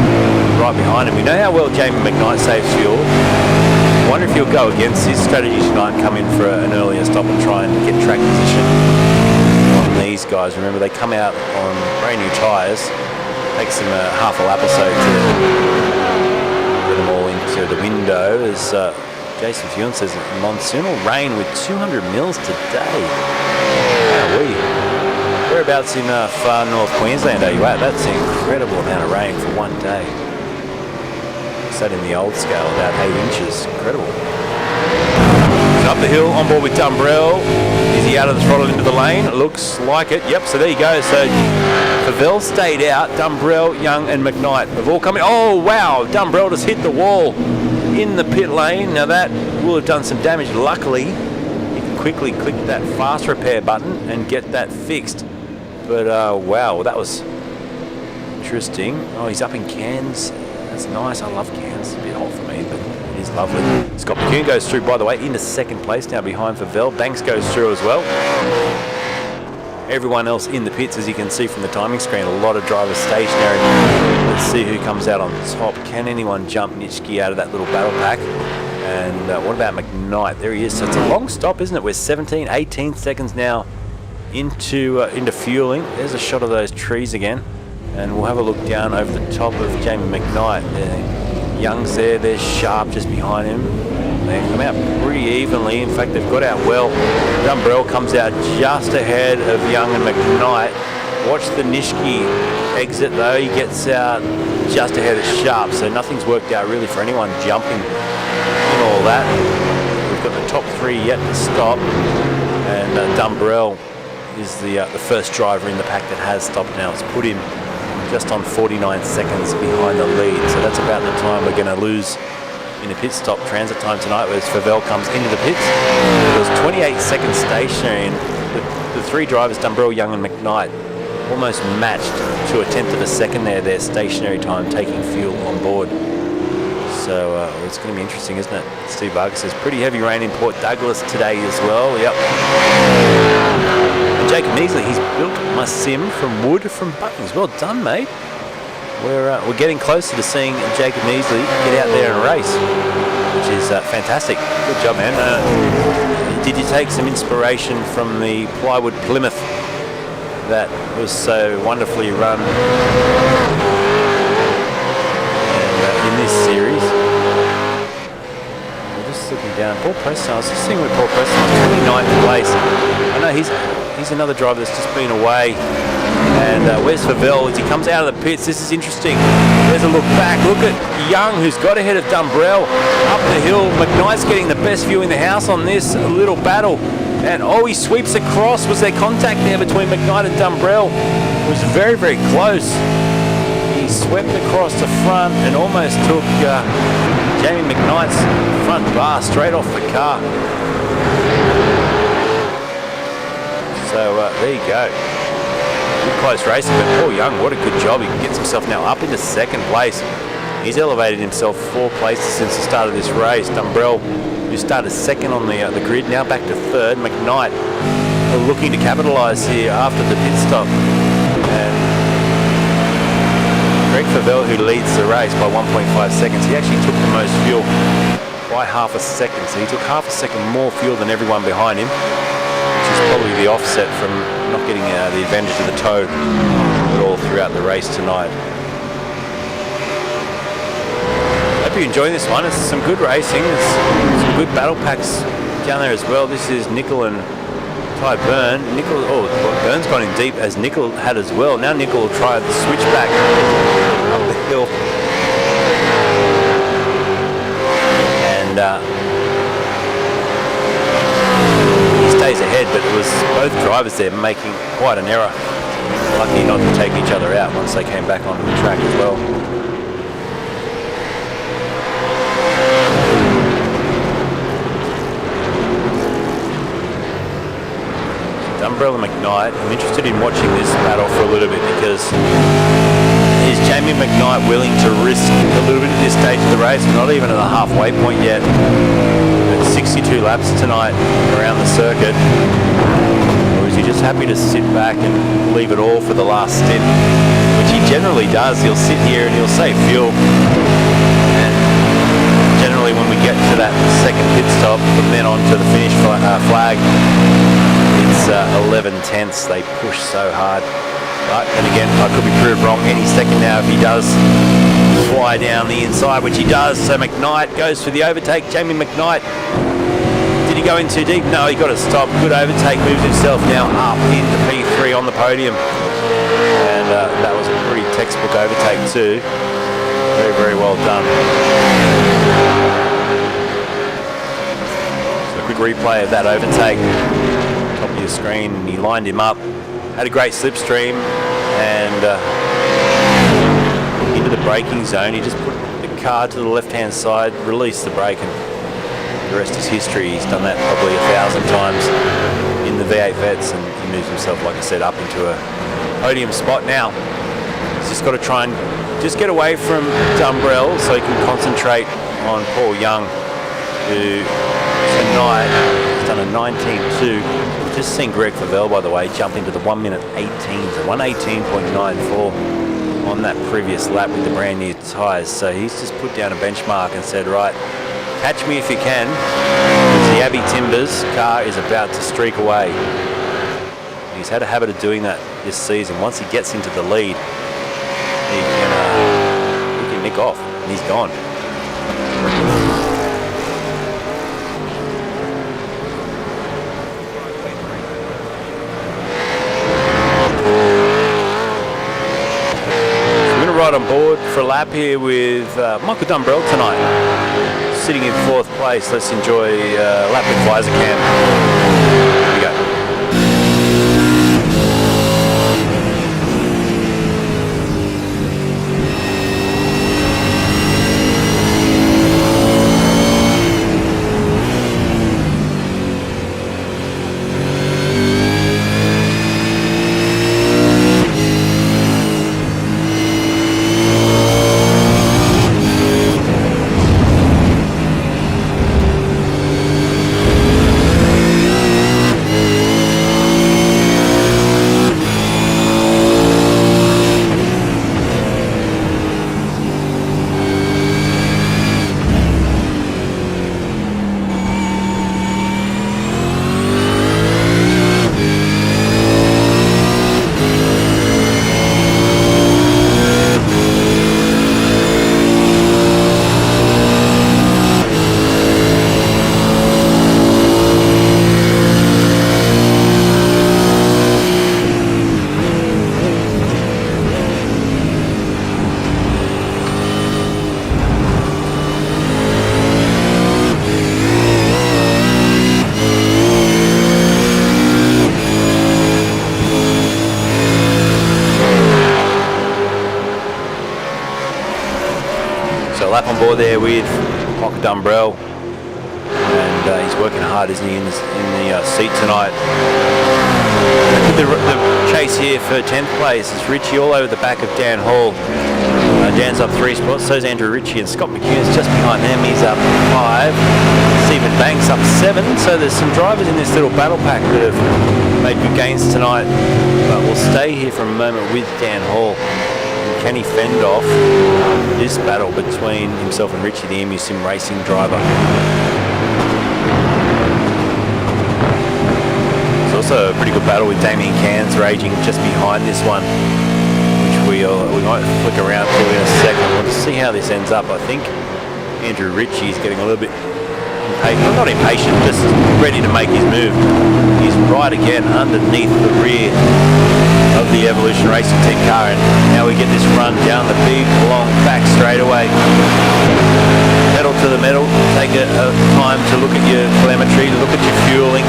right behind him. We know how well Jamie McKnight saves fuel. I wonder if he'll go against his strategy tonight and come in for an earlier stop and try and get track position on these guys. Remember, they come out on brand new tyres. Takes them half a lap or so to get them all into the window. As Jason Fewens says, monsoonal rain with 200 mils today. Wowee. Whereabouts in far north Queensland are you at? That's an incredible amount of rain for one day. What's that in the old scale? About 8 inches. Incredible. Up the hill, on board with Dumbrell. Is he out of the throttle into the lane? Looks like it. Yep, so there you go. So Pavel stayed out. Dumbrell, Young and McKnight have all come in. Oh, wow. Dumbrell just hit the wall in the pit lane. Now that will have done some damage. Luckily, he can quickly click that fast repair button and get that fixed. But wow, that was interesting. Oh, he's up in Cairns. That's nice. I love Cairns. It's a bit hot for me, but it is lovely. Scott McCune goes through, by the way, into second place now behind Favel. Banks goes through as well. Everyone else in the pits, as you can see from the timing screen, a lot of drivers stationary. Let's see who comes out on top. Can anyone jump Nitschke out of that little battle pack? And what about McKnight? There he is. So it's a long stop, isn't it? We're 17, 18 seconds now into fueling. There's a shot of those trees again. And we'll have a look down over the top of Jamie McKnight. Young's there. There's Sharp just behind him. They come out pretty evenly. In fact, they've got out well. Dumbrell comes out just ahead of Young and McKnight. Watch the Nitschke exit though. He gets out just ahead of Sharp. So nothing's worked out really for anyone jumping in all that. We've got the top three yet to stop. And Dumbrell is the first driver in the pack that has stopped now. It's put him just on 49 seconds behind the lead. So that's about the time we're going to lose in a pit stop transit time tonight, as Favel comes into the pits. It was 28 seconds stationary, and the three drivers, Dumbrell, Young and McKnight, almost matched to a tenth of a second there, their stationary time taking fuel on board. So it's going to be interesting, isn't it? Steve Vargas says pretty heavy rain in Port Douglas today as well. Yep. And Jacob Measley, he's built my sim from wood from Bunnings. Well done, mate. We're getting closer to seeing Jacob Measley get out there and race, which is fantastic. Good job, man. Did you take some inspiration from the plywood Plymouth that was so wonderfully run in this series? We're just looking down. Paul Preston, I was just seeing with Paul Preston, 29th place. I know he's another driver that's just been away. And where's Favell as he comes out of the pits? This is interesting. There's a look back. Look at Young, who's got ahead of Dumbrell up the hill. McKnight's getting the best view in the house on this little battle. And he sweeps across. Was there contact there between McKnight and Dumbrell? It was very, very close. He swept across the front and almost took Jamie McKnight's front bar straight off the car. So there you go. Good close racing, but Paul Young, what a good job. He gets himself now up into second place. He's elevated himself 4 places since the start of this race. Dumbrell, who started second on the grid, now back to third. McKnight looking to capitalise here after the pit stop. And Greg Favell, who leads the race by 1.5 seconds, he actually took the most fuel by half a second. So he took half a second more fuel than everyone behind him, which is probably the offset from not getting the advantage of the toe at all throughout the race tonight. Hope you're enjoying this one. It's some good racing. There's some good battle packs down there as well. This is Nickel and Ty Byrne. Byrne's gone in deep as Nickel had as well. Now Nickel will try the switchback up the hill. And stays ahead, but it was both drivers there making quite an error. Lucky not to take each other out once they came back onto the track as well. Dumbrell and McKnight, I'm interested in watching this battle for a little bit, because is Jamie McKnight willing to risk a little bit at this stage of the race? We're not even at the halfway point yet. 62 laps tonight around the circuit, or is he just happy to sit back and leave it all for the last stint, which he generally does. He'll sit here and he'll save fuel, and generally when we get to that second pit stop from then on to the finish flag, it's 11/10. They push so hard. But, and again, I could be proved wrong any second now if he does fly down the inside, which he does. So McKnight goes for the overtake. Jamie McKnight, did he go in too deep? No, he got to stop. Good overtake, moves himself now up into P3 on the podium. And that was a pretty textbook overtake too. Very, very well done. So a quick replay of that overtake. Top of your screen. He lined him up. Had a great slipstream and into the braking zone. He just put the car to the left-hand side, released the brake, and the rest is history. He's done that probably 1,000 times in the V8 Vets, and he moves himself, like I said, up into a podium spot now. He's just got to try and just get away from Dumbrell so he can concentrate on Paul Young, who tonight has done a 19.2. Just seen Greg Favell, by the way, jump into the 1:18, so 1:18.94 on that previous lap with the brand new tyres. So he's just put down a benchmark and said, right, catch me if you can, because the Abbey Timbers car is about to streak away. He's had a habit of doing that this season. Once he gets into the lead, he can nick off, and he's gone. Right on board for a lap here with Michael Dumbrell tonight, sitting in 4th place. Let's enjoy a lap with visor cam. Here we go. core there with Pocket Umbrell, and he's working hard, isn't he, in the seat tonight. The chase here for 10th place is Richie all over the back of Dan Hall. Dan's up 3 spots, so's Andrew Ritchie, and Scott McCune's just behind them. He's up 5. Stephen Banks up 7. So there's some drivers in this little battle pack that have made good gains tonight. But we'll stay here for a moment with Dan Hall. And can he fend off this battle between himself and Ritchie, the EMU Sim Racing driver? It's also a pretty good battle with Damien Cairns raging just behind this one. We might flick around to in a second. We'll see how this ends up. I think Andrew Ritchie is getting a little bit impatient. Well, not impatient, just ready to make his move. He's right again underneath the rear of the Evolution Racing Team car, and now we get this run down the big, long back straightaway. Pedal to the metal. Take a time to look at your telemetry, look at your fueling.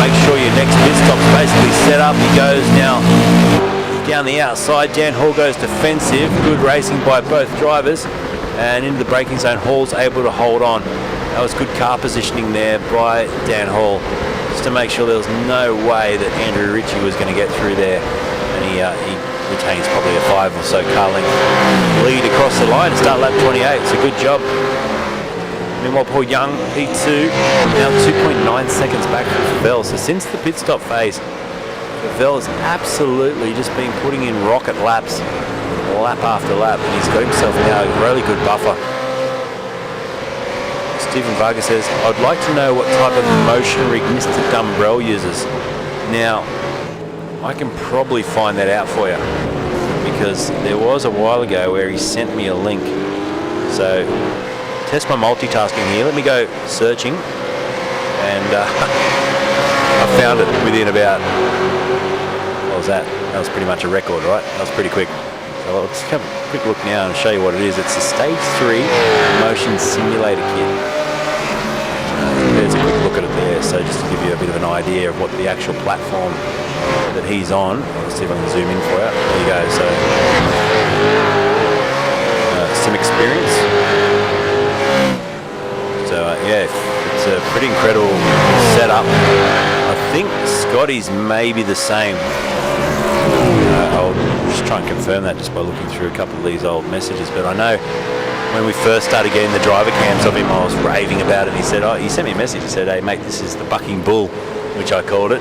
Make sure your next pit stop's basically set up. He goes now down the outside. Dan Hall goes defensive. Good racing by both drivers, and into the braking zone. Hall's able to hold on. That was good car positioning there by Dan Hall, just to make sure there was no way that Andrew Ritchie was going to get through there, and he retains probably a 5 or so car length lead across the line to start lap 28. It's a good job. Meanwhile, Paul Young, P2, now 2.9 seconds back from Favell. So since the pit stop phase, Favell has absolutely just been putting in rocket laps, lap after lap, and he's got himself now a really good buffer. Stephen Vargas says, I'd like to know what type of motion rig Mr. Dumbrell uses. Now, I can probably find that out for you, because there was a while ago where he sent me a link. So, test my multitasking here. Let me go searching, and I found it within about, what was that? That was pretty much a record, right? That was pretty quick. So let's have a quick look now and show you what it is. It's a Stage 3 motion simulator kit. There's a quick look at it there, so just to give you a bit of an idea of what the actual platform that he's on. Let's see if I can zoom in for you. There you go. So Sim Experience. So yeah, it's a pretty incredible setup. I think Scotty's may be the same. I'll just try and confirm that just by looking through a couple of these old messages, but I know when we first started getting the driver cams of him, I was raving about it. He said, he sent me a message. He said, hey mate, this is the bucking bull, which I called it.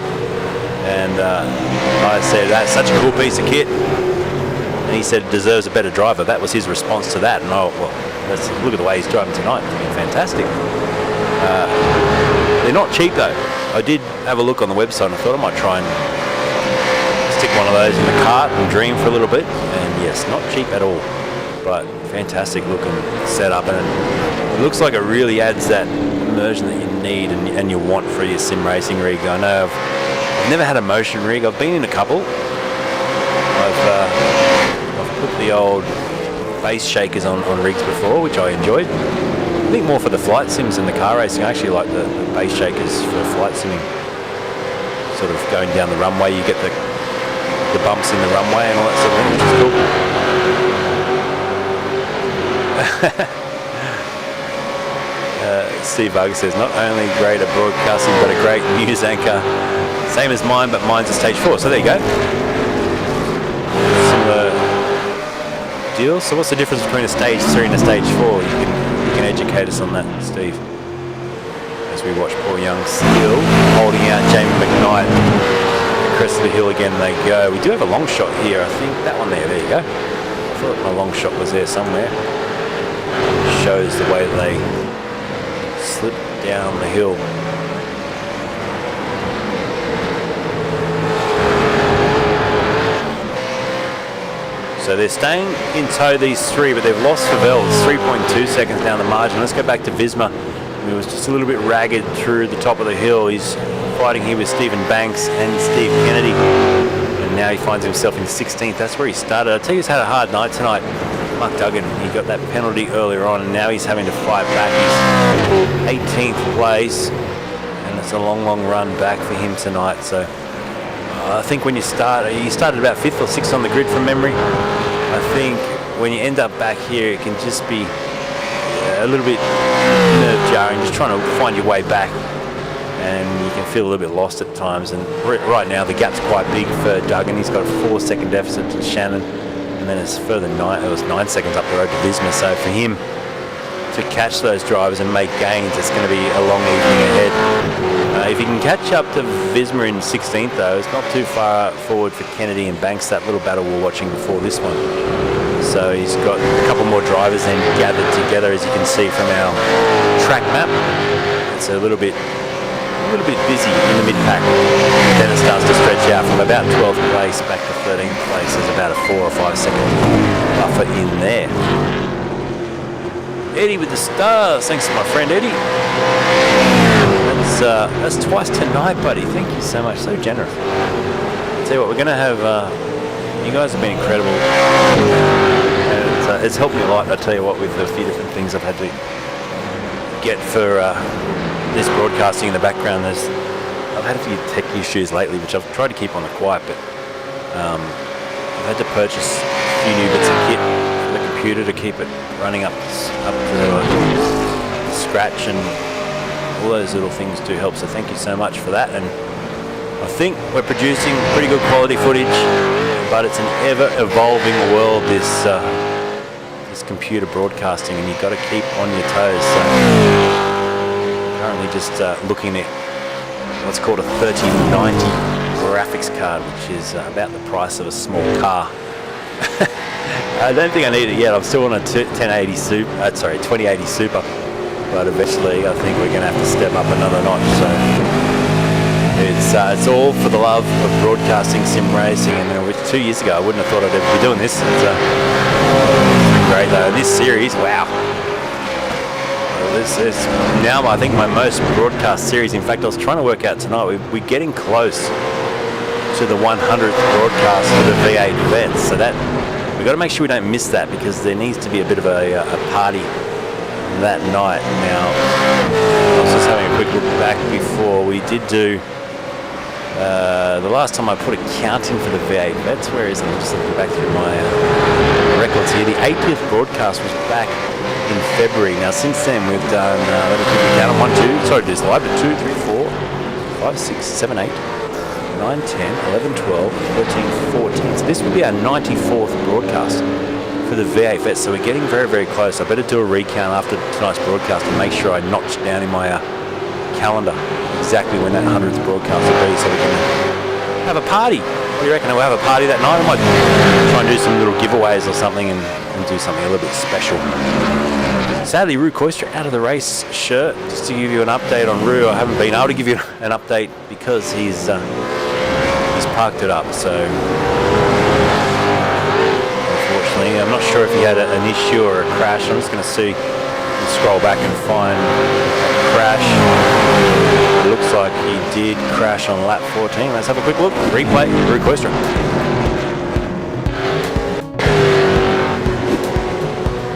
And I said, that's such a cool piece of kit. And he said, deserves a better driver. That was his response to that. And well, let's look at the way he's driving tonight. It's been fantastic. They're not cheap though. I did have a look on the website, and I thought I might try and stick one of those in the cart and dream for a little bit. And yes, not cheap at all, but fantastic looking setup, and it looks like it really adds that immersion that you need and you want for your sim racing rig. I know I've never had a motion rig. I've been in a couple. I've put the old base shakers on rigs before, which I enjoyed. I think more for the flight sims than the car racing. I actually like the base shakers for flight simming. Sort of going down the runway, you get the bumps in the runway and all that sort of thing, which is cool. Steve Vargas says, not only great at broadcasting but a great news anchor, same as mine, but mine's a stage 4. So there you go. Similar deal. So what's the difference between a stage 3 and a stage 4? You can educate us on that, Steve. As we watch Paul Young still holding out Jamie McKnight. The crest of the hill again they go. We do have a long shot here. I think that one there. There you go. I thought my long shot was there somewhere. Shows the way they slip down the hill. So they're staying in tow, these three, but they've lost Favell. It's 3.2 seconds down the margin. Let's go back to Visma. He was just a little bit ragged through the top of the hill. He's fighting here with Stephen Banks and Steve Kennedy. And now he finds himself in 16th. That's where he started. I tell you, he's had a hard night tonight. Mark Duggan, he got that penalty earlier on, and now he's having to fight back. He's 18th place, and it's a long, long run back for him tonight. So I think when you start, he started about 5th or 6th on the grid from memory. I think when you end up back here, it can just be a little bit nerve jarring, just trying to find your way back, and you can feel a little bit lost at times. And right now the gap's quite big for Duggan. He's got a 4-second deficit to Shannon, and then it's further it was 9 seconds up the road to Visma. So for him to catch those drivers and make gains, it's going to be a long evening ahead. If he can catch up to Visma in 16th though, it's not too far forward for Kennedy and Banks, that little battle we're watching before this one. So he's got a couple more drivers then gathered together, as you can see from our track map. It's a little bit busy in the mid-pack. Then it starts to stretch out from about 12th place back to 13th place. There's about a 4 or 5 second buffer in there. Eddie with the stars. Thanks to my friend Eddie. That's twice tonight, buddy. Thank you so much. So generous. I'll tell you what, we're going to have... you guys have been incredible. And it's helped me a lot, I tell you what, with a few different things I've had to get for this broadcasting in the background. I've had a few tech issues lately, which I've tried to keep on the quiet, but I've had to purchase a few new bits of kit for the computer to keep it running up to scratch, and all those little things do help. So thank you so much for that. And I think we're producing pretty good quality footage, but it's an ever-evolving world, this computer broadcasting, and you've got to keep on your toes. So currently just looking at what's called a 3090 graphics card, which is about the price of a small car. I don't think I need it yet. I'm still on a 2080 Super, but eventually I think we're going to have to step up another notch. So it's all for the love of broadcasting sim racing, and 2 years ago I wouldn't have thought I'd ever be doing this. It's been great though. This series, wow. This is now I think my most broadcast series. In fact, I was trying to work out tonight, we're getting close to the 100th broadcast for the V8 Vets, so that we've got to make sure we don't miss that, because there needs to be a bit of a party that night. Now I was just having a quick look back before. We did do the last time I put a count in for the V8 Vets, where is it? I'm just looking back through my records here. The 80th broadcast was back in February. Now since then we've done, let me quickly count them, 1, 2, sorry to do this live, but 2, 3, 4, 5, 6, 7, 8, 9, 10, 11, 12, 13, 14. So this will be our 94th broadcast for the V8 Vets. So we're getting very, very close. I better do a recount after tonight's broadcast and make sure I notch down in my calendar exactly when that 100th broadcast will be, so we can have a party. What do you reckon? We'll have a party that night. I might try and do some little giveaways or something, and do something a little bit special. Sadly, Rue Koistra out of the race shirt. Just to give you an update on Rue, I haven't been able to give you an update because he's parked it up. So unfortunately, I'm not sure if he had an issue or a crash. I'm just going to scroll back and find a crash. It looks like he did crash on lap 14. Let's have a quick look. Replay, Rue Koistra.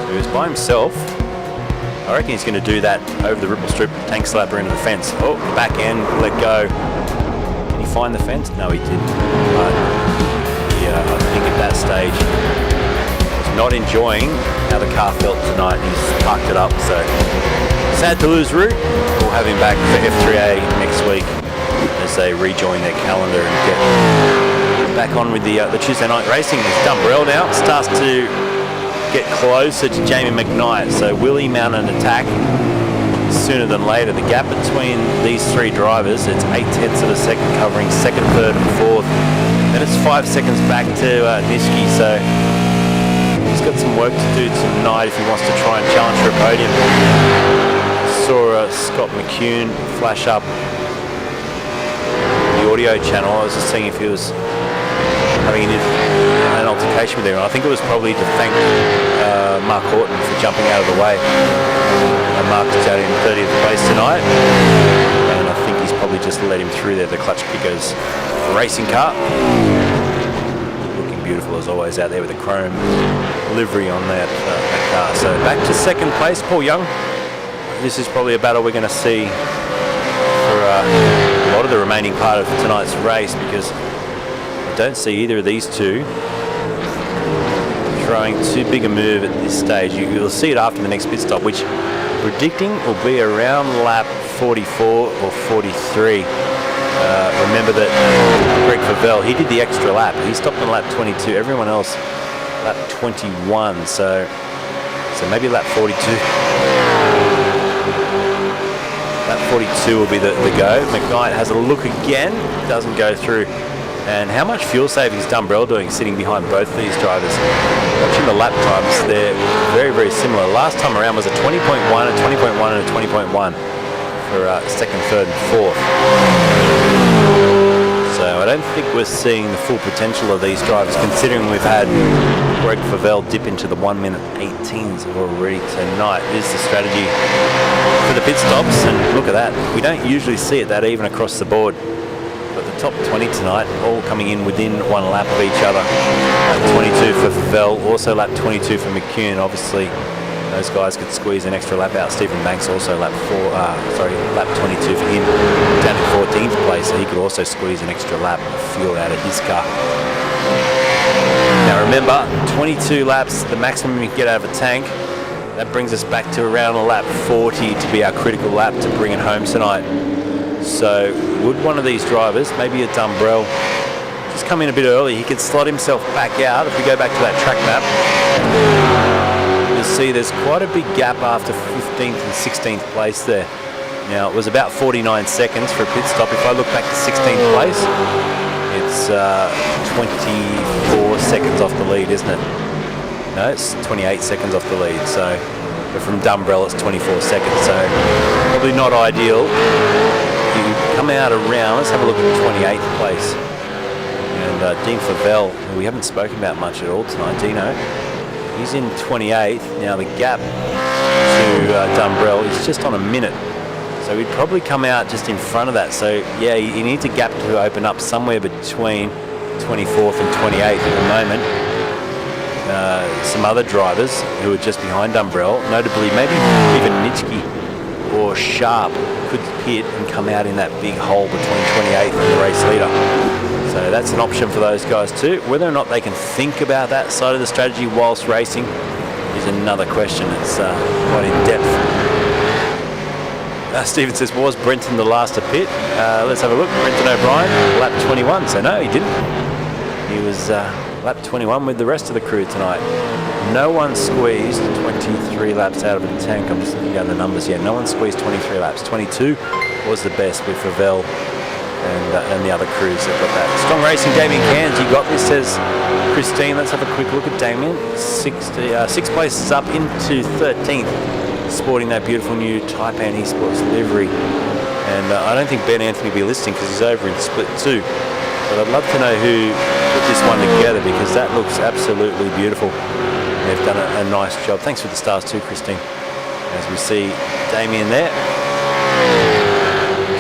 So he was by himself. I reckon he's going to do that over the ripple strip, tank slapper into the fence. Oh, back end, let go. Did he find the fence? No, he didn't. But yeah, I think at that stage, he's not enjoying how the car felt tonight. He's parked it up, so sad to lose Rue. We'll have him back for F3A next week as they rejoin their calendar and get back on with the Tuesday night racing. As Dumbrell now starts to get closer to Jamie McKnight, so will he mount an attack sooner than later? The gap between these three drivers, it's 0.8 of a second covering second, third and fourth. Then it's 5 seconds back to Nishiki, so he's got some work to do tonight if he wants to try and challenge for a podium. Saw Scott McCune flash up the audio channel. I was just seeing if he was having an altercation with him. I think it was probably to thank Mark Horton for jumping out of the way. Mark is out in 30th place tonight, and I think he's probably just let him through there, the Clutch Kickers racing car. Looking beautiful as always out there with the chrome livery on that car. So back to second place, Paul Young. This is probably a battle we're going to see for a lot of the remaining part of tonight's race, because I don't see either of these two throwing too big a move at this stage. You'll see it after the next pit stop, which predicting will be around lap 44 or 43. Remember that Greg Favell, he did the extra lap. He stopped on lap 22. Everyone else lap 21. So maybe lap 42. Lap 42 will be the go. McKnight has a look again. Doesn't go through. And how much fuel saving is Dumbrell doing sitting behind both of these drivers? Watching the lap times, they're very, very similar. Last time around was a 20.1, a 20.1 and a 20.1 for second, third and fourth. So I don't think we're seeing the full potential of these drivers, considering we've had Greg Favell dip into the 1:18s already tonight. This is the strategy for the pit stops, and look at that. We don't usually see it that even across the board. But the top 20 tonight, all coming in within one lap of each other. Lap 22 for Favell, also lap 22 for McCune. Obviously, those guys could squeeze an extra lap out. Stephen Banks also lap 22 for him, down in 14th place. So he could also squeeze an extra lap of fuel out of his car. Now remember, 22 laps, the maximum you can get out of a tank. That brings us back to around lap 40 to be our critical lap to bring it home tonight. So would one of these drivers, maybe a Dumbrell, just come in a bit early? He could slot himself back out. If we go back to that track map, you'll see there's quite a big gap after 15th and 16th place there. Now it was about 49 seconds for a pit stop. If I look back to 16th place, it's 24 seconds off the lead, isn't it? No, it's 28 seconds off the lead. So but from Dumbrell, it's 24 seconds. So probably not ideal. You come out around, let's have a look at 28th place. And Dean Favell, who we haven't spoken about much at all tonight, Dino, he's in 28th. Now the gap to Dumbrell is just on a minute. So he'd probably come out just in front of that. So yeah, you need a gap to open up somewhere between 24th and 28th at the moment. Some other drivers who are just behind Dumbrell, notably maybe even Nitschke or Sharp, could pit and come out in that big hole between 28th and the race leader. So that's an option for those guys too. Whether or not they can think about that side of the strategy whilst racing is another question. It's quite in depth. Stephen says, was Brenton the last to pit? Let's have a look. Brenton O'Brien, lap 21. So no, he didn't. He was lap 21 with the rest of the crew tonight. No one squeezed 23 laps out of the tank. I'm just looking down the numbers here. No one squeezed 23 laps. 22 was the best with Favell and the other crews that got that. Strong racing, Damien Cairns, you got this, says Christine. Let's have a quick look at Damien. 6 places up into 13th, sporting that beautiful new Taipan eSports livery. And I don't think Ben Anthony will be listening because he's over in split 2. But I'd love to know who put this one together, because that looks absolutely beautiful. They've done a nice job. Thanks for the stars too, Christine. As we see Damien there,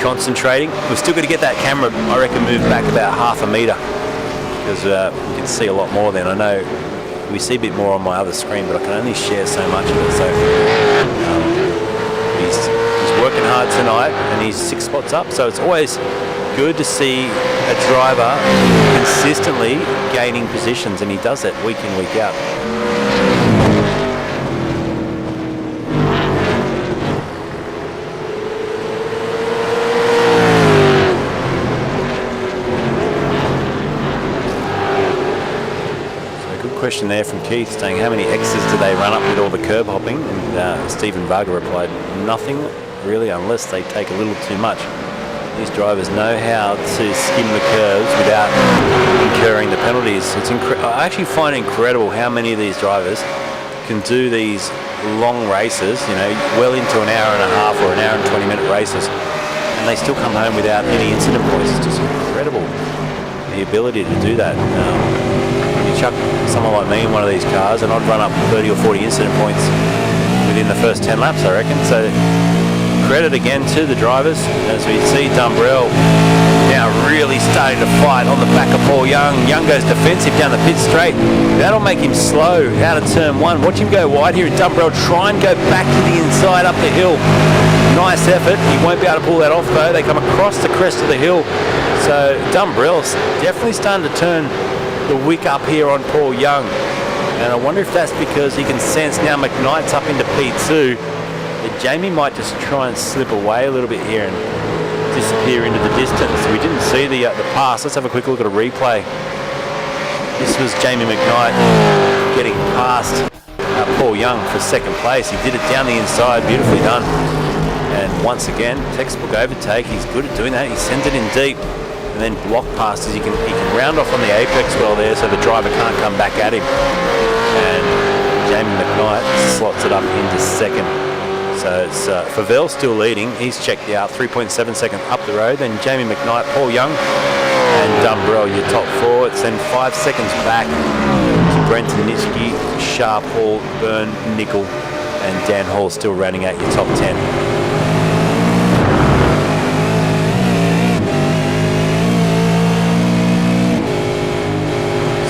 concentrating. We've still got to get that camera, I reckon, moved back about half a metre, because we can see a lot more then. I know we see a bit more on my other screen, but I can only share so much of it. So he's working hard tonight, and he's 6 spots up. So it's always good to see a driver consistently gaining positions, and he does that week in, week out. So good question there from Keith, saying how many X's do they run up with all the curb hopping? And Stephen Varga replied, nothing really, unless they take a little too much. These drivers know how to skim the curves without incurring the penalties. I actually find it incredible how many of these drivers can do these long races, you know, well into an hour and a half or an hour and 20-minute races, and they still come home without any incident points. It's just incredible, the ability to do that. You chuck someone like me in one of these cars and I'd run up 30 or 40 incident points within the first 10 laps, I reckon. So credit again to the drivers, as we see Dumbrell now really starting to fight on the back of Paul Young. Young goes defensive down the pit straight. That'll make him slow out of turn 1. Watch him go wide here, and Dumbrell try and go back to the inside up the hill. Nice effort. He won't be able to pull that off though. They come across the crest of the hill. So Dumbrell's definitely starting to turn the wick up here on Paul Young. And I wonder if that's because he can sense now McKnight's up into P2. That Jamie might just try and slip away a little bit here and disappear into the distance. We didn't see the pass. Let's have a quick look at a replay. This was Jamie McKnight getting past Paul Young for second place. He did it down the inside, beautifully done. And once again, textbook overtake. He's good at doing that. He sends it in deep and then block passes. He can round off on the apex well there, so the driver can't come back at him. And Jamie McKnight slots it up into second. So it's Favell still leading. He's checked out 3.7 seconds up the road. Then Jamie McKnight, Paul Young, and Dumbrell, your top four. It's then 5 seconds back to Brenton Nitschke, Sharp Hall, Byrne, Nickel, and Dan Hall still rounding out your top 10.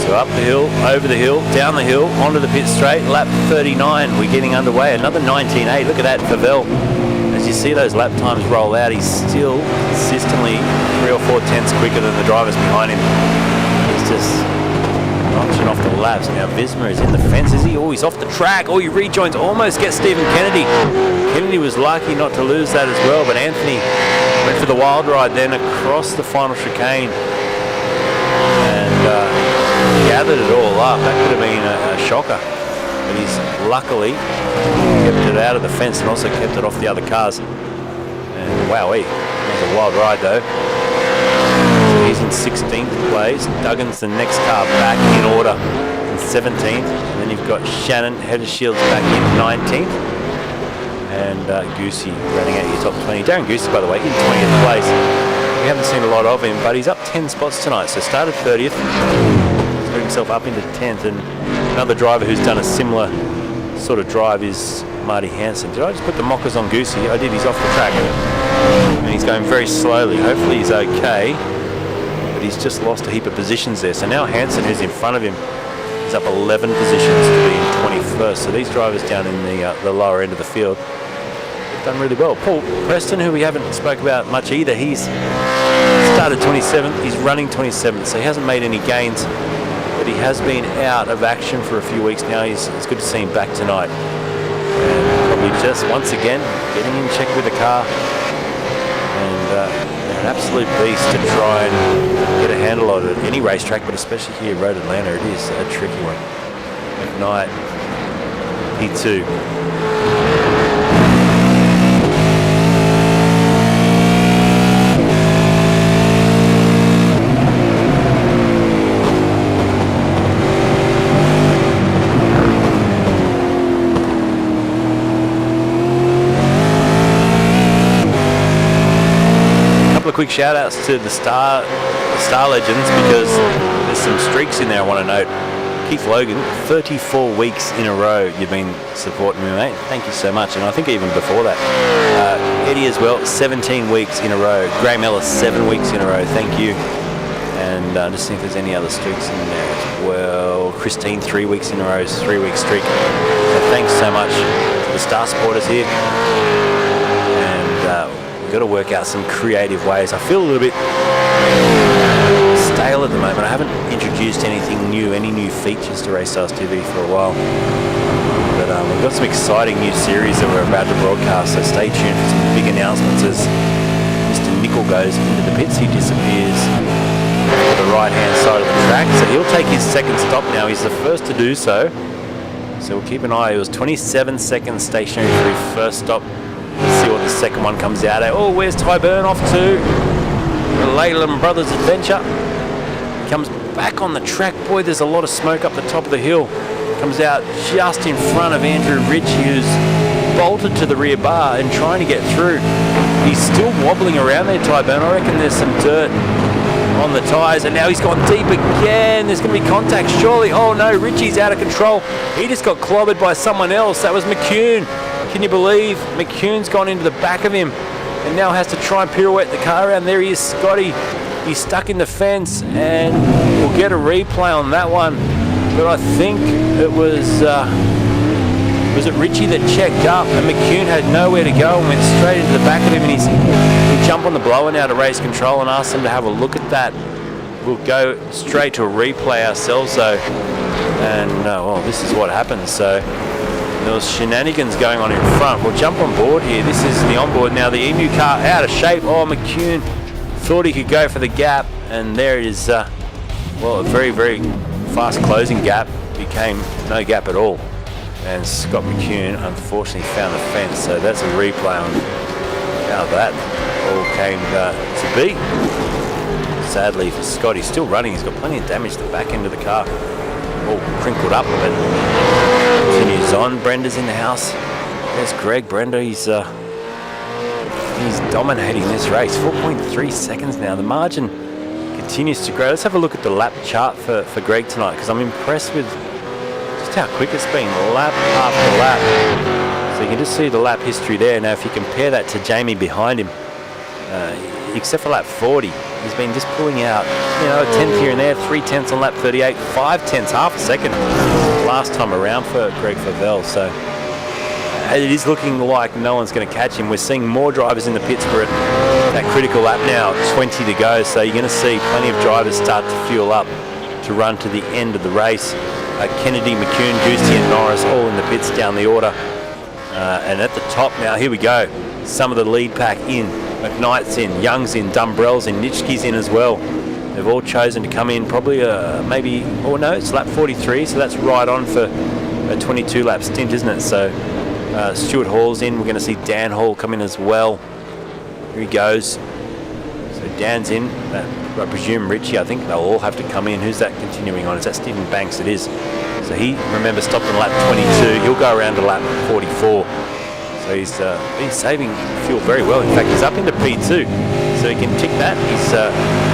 So up the hill, over the hill, down the hill, onto the pit straight, lap 39. We're getting underway. Another 19.8. Look at that, Favell. As you see those lap times roll out, he's still consistently 3 or 4 tenths quicker than the drivers behind him. He's just notching off the laps. Now Visma is in the fence, is he? Oh, he's off the track. Oh, he rejoins, almost gets Stephen Kennedy. Kennedy was lucky not to lose that as well, but Anthony went for the wild ride then across the final chicane and gathered it all up. That could have been a shocker, but he's luckily kept it out of the fence and also kept it off the other cars. And wowee, that was a wild ride though. So he's in 16th place. Duggan's the next car back in order in 17th, and then you've got Shannon Heddershields back in 19th, and Goosey running out your top 20. Darren Goosey, by the way, in 20th place. We haven't seen a lot of him, but he's up 10 spots tonight. So started 30th. Got himself up into 10th, and another driver who's done a similar sort of drive is Marty Hansen. Did I just put the mockers on Goosey? I did. He's off the track and he's going very slowly. Hopefully he's okay, but he's just lost a heap of positions there. So now Hansen, who's in front of him, is up 11 positions to be in 21st. So these drivers down in the lower end of the field have done really well. Paul Preston, who we haven't spoke about much either, he's started 27th. He's running 27th, so he hasn't made any gains, but he has been out of action for a few weeks now. It's good to see him back tonight. And probably just once again getting in check with the car, and an absolute beast to try and get a handle on it at any racetrack, but especially here at Road Atlanta, it is a tricky one. McKnight, P2. Quick shout outs to the star legends, because there's some streaks in there I want to note. Keith Logan, 34 weeks in a row you've been supporting me, mate. Thank you so much. And I think even before that, Eddie as well, 17 weeks in a row. Graham Ellis, 7 weeks in a row. Thank you. And just see if there's any other streaks in there as well. Christine, 3 weeks in a row, 3-week streak. So thanks so much to the star supporters here. We've got to work out some creative ways. I feel a little bit stale at the moment. I haven't introduced anything new, any new features to RACESTARS TV for a while. But we've got some exciting new series that we're about to broadcast, so stay tuned for some big announcements as Mr. Nickel goes into the pits. He disappears to the right-hand side of the track, so he'll take his second stop now. He's the first to do so. So we'll keep an eye. It was 27 seconds stationary for his first stop. Let's see what the second one comes out at. Oh, where's Ty Byrne off to? The Leyland Brothers Adventure. He comes back on the track. Boy, there's a lot of smoke up the top of the hill. Comes out just in front of Andrew Ritchie, who's bolted to the rear bar and trying to get through. He's still wobbling around there, Ty Byrne. I reckon there's some dirt on the tyres, and now he's gone deep again. There's going to be contact, surely. Oh no, Ritchie's out of control. He just got clobbered by someone else. That was McCune. Can you believe McCune's gone into the back of him and now has to try and pirouette the car around? There he is, Scotty. He's stuck in the fence, and we'll get a replay on that one. But I think it was it Ritchie that checked up, and McCune had nowhere to go and went straight into the back of him, and he'll jump on the blower now to race control and ask them to have a look at that. We'll go straight to a replay ourselves, though. And well, this is what happens. So there was shenanigans going on in front. We'll jump on board here. This is the onboard now. The Emu car out of shape. Oh, McCune thought he could go for the gap, and there it is. Well, a very, very fast closing gap became no gap at all. And Scott McCune unfortunately found the fence. So that's a replay on how that all came to be. Sadly for Scott, he's still running. He's got plenty of damage to the back end of the car. All crinkled up, but continues on. Brenda's in the house. There's Greg. Brenda, he's dominating this race. 4.3 seconds now. The margin continues to grow. Let's have a look at the lap chart for Greg tonight, because I'm impressed with just how quick it's been, lap after lap. So you can just see the lap history there. Now if you compare that to Jamie behind him, except for lap 40, he's been just pulling out, you know, a tenth here and there, 3/10 on lap 38, 5/10, half a second last time around for Greg Favell. So it is looking like no one's going to catch him. We're seeing more drivers in the pits for that critical lap now, 20 to go. So you're going to see plenty of drivers start to fuel up to run to the end of the race. Kennedy, McCune, Goosey and Norris all in the pits down the order. And at the top now, here we go. Some of the lead pack in. McKnight's in, Young's in, Dumbrell's in, Nitschke's in as well. They've all chosen to come in probably maybe, oh no, it's lap 43, so that's right on for a 22 lap stint, isn't it? So Stuart Hall's in. We're going to see Dan Hall come in as well. Here he goes. So Dan's in. I presume Richie, I think they'll all have to come in. Who's that continuing on? Is that Stephen Banks? It is. So he, remember, stopped on lap 22. He'll go around to lap 44. So he's been saving fuel very well. In fact, he's up into P2. So he can tick that. He's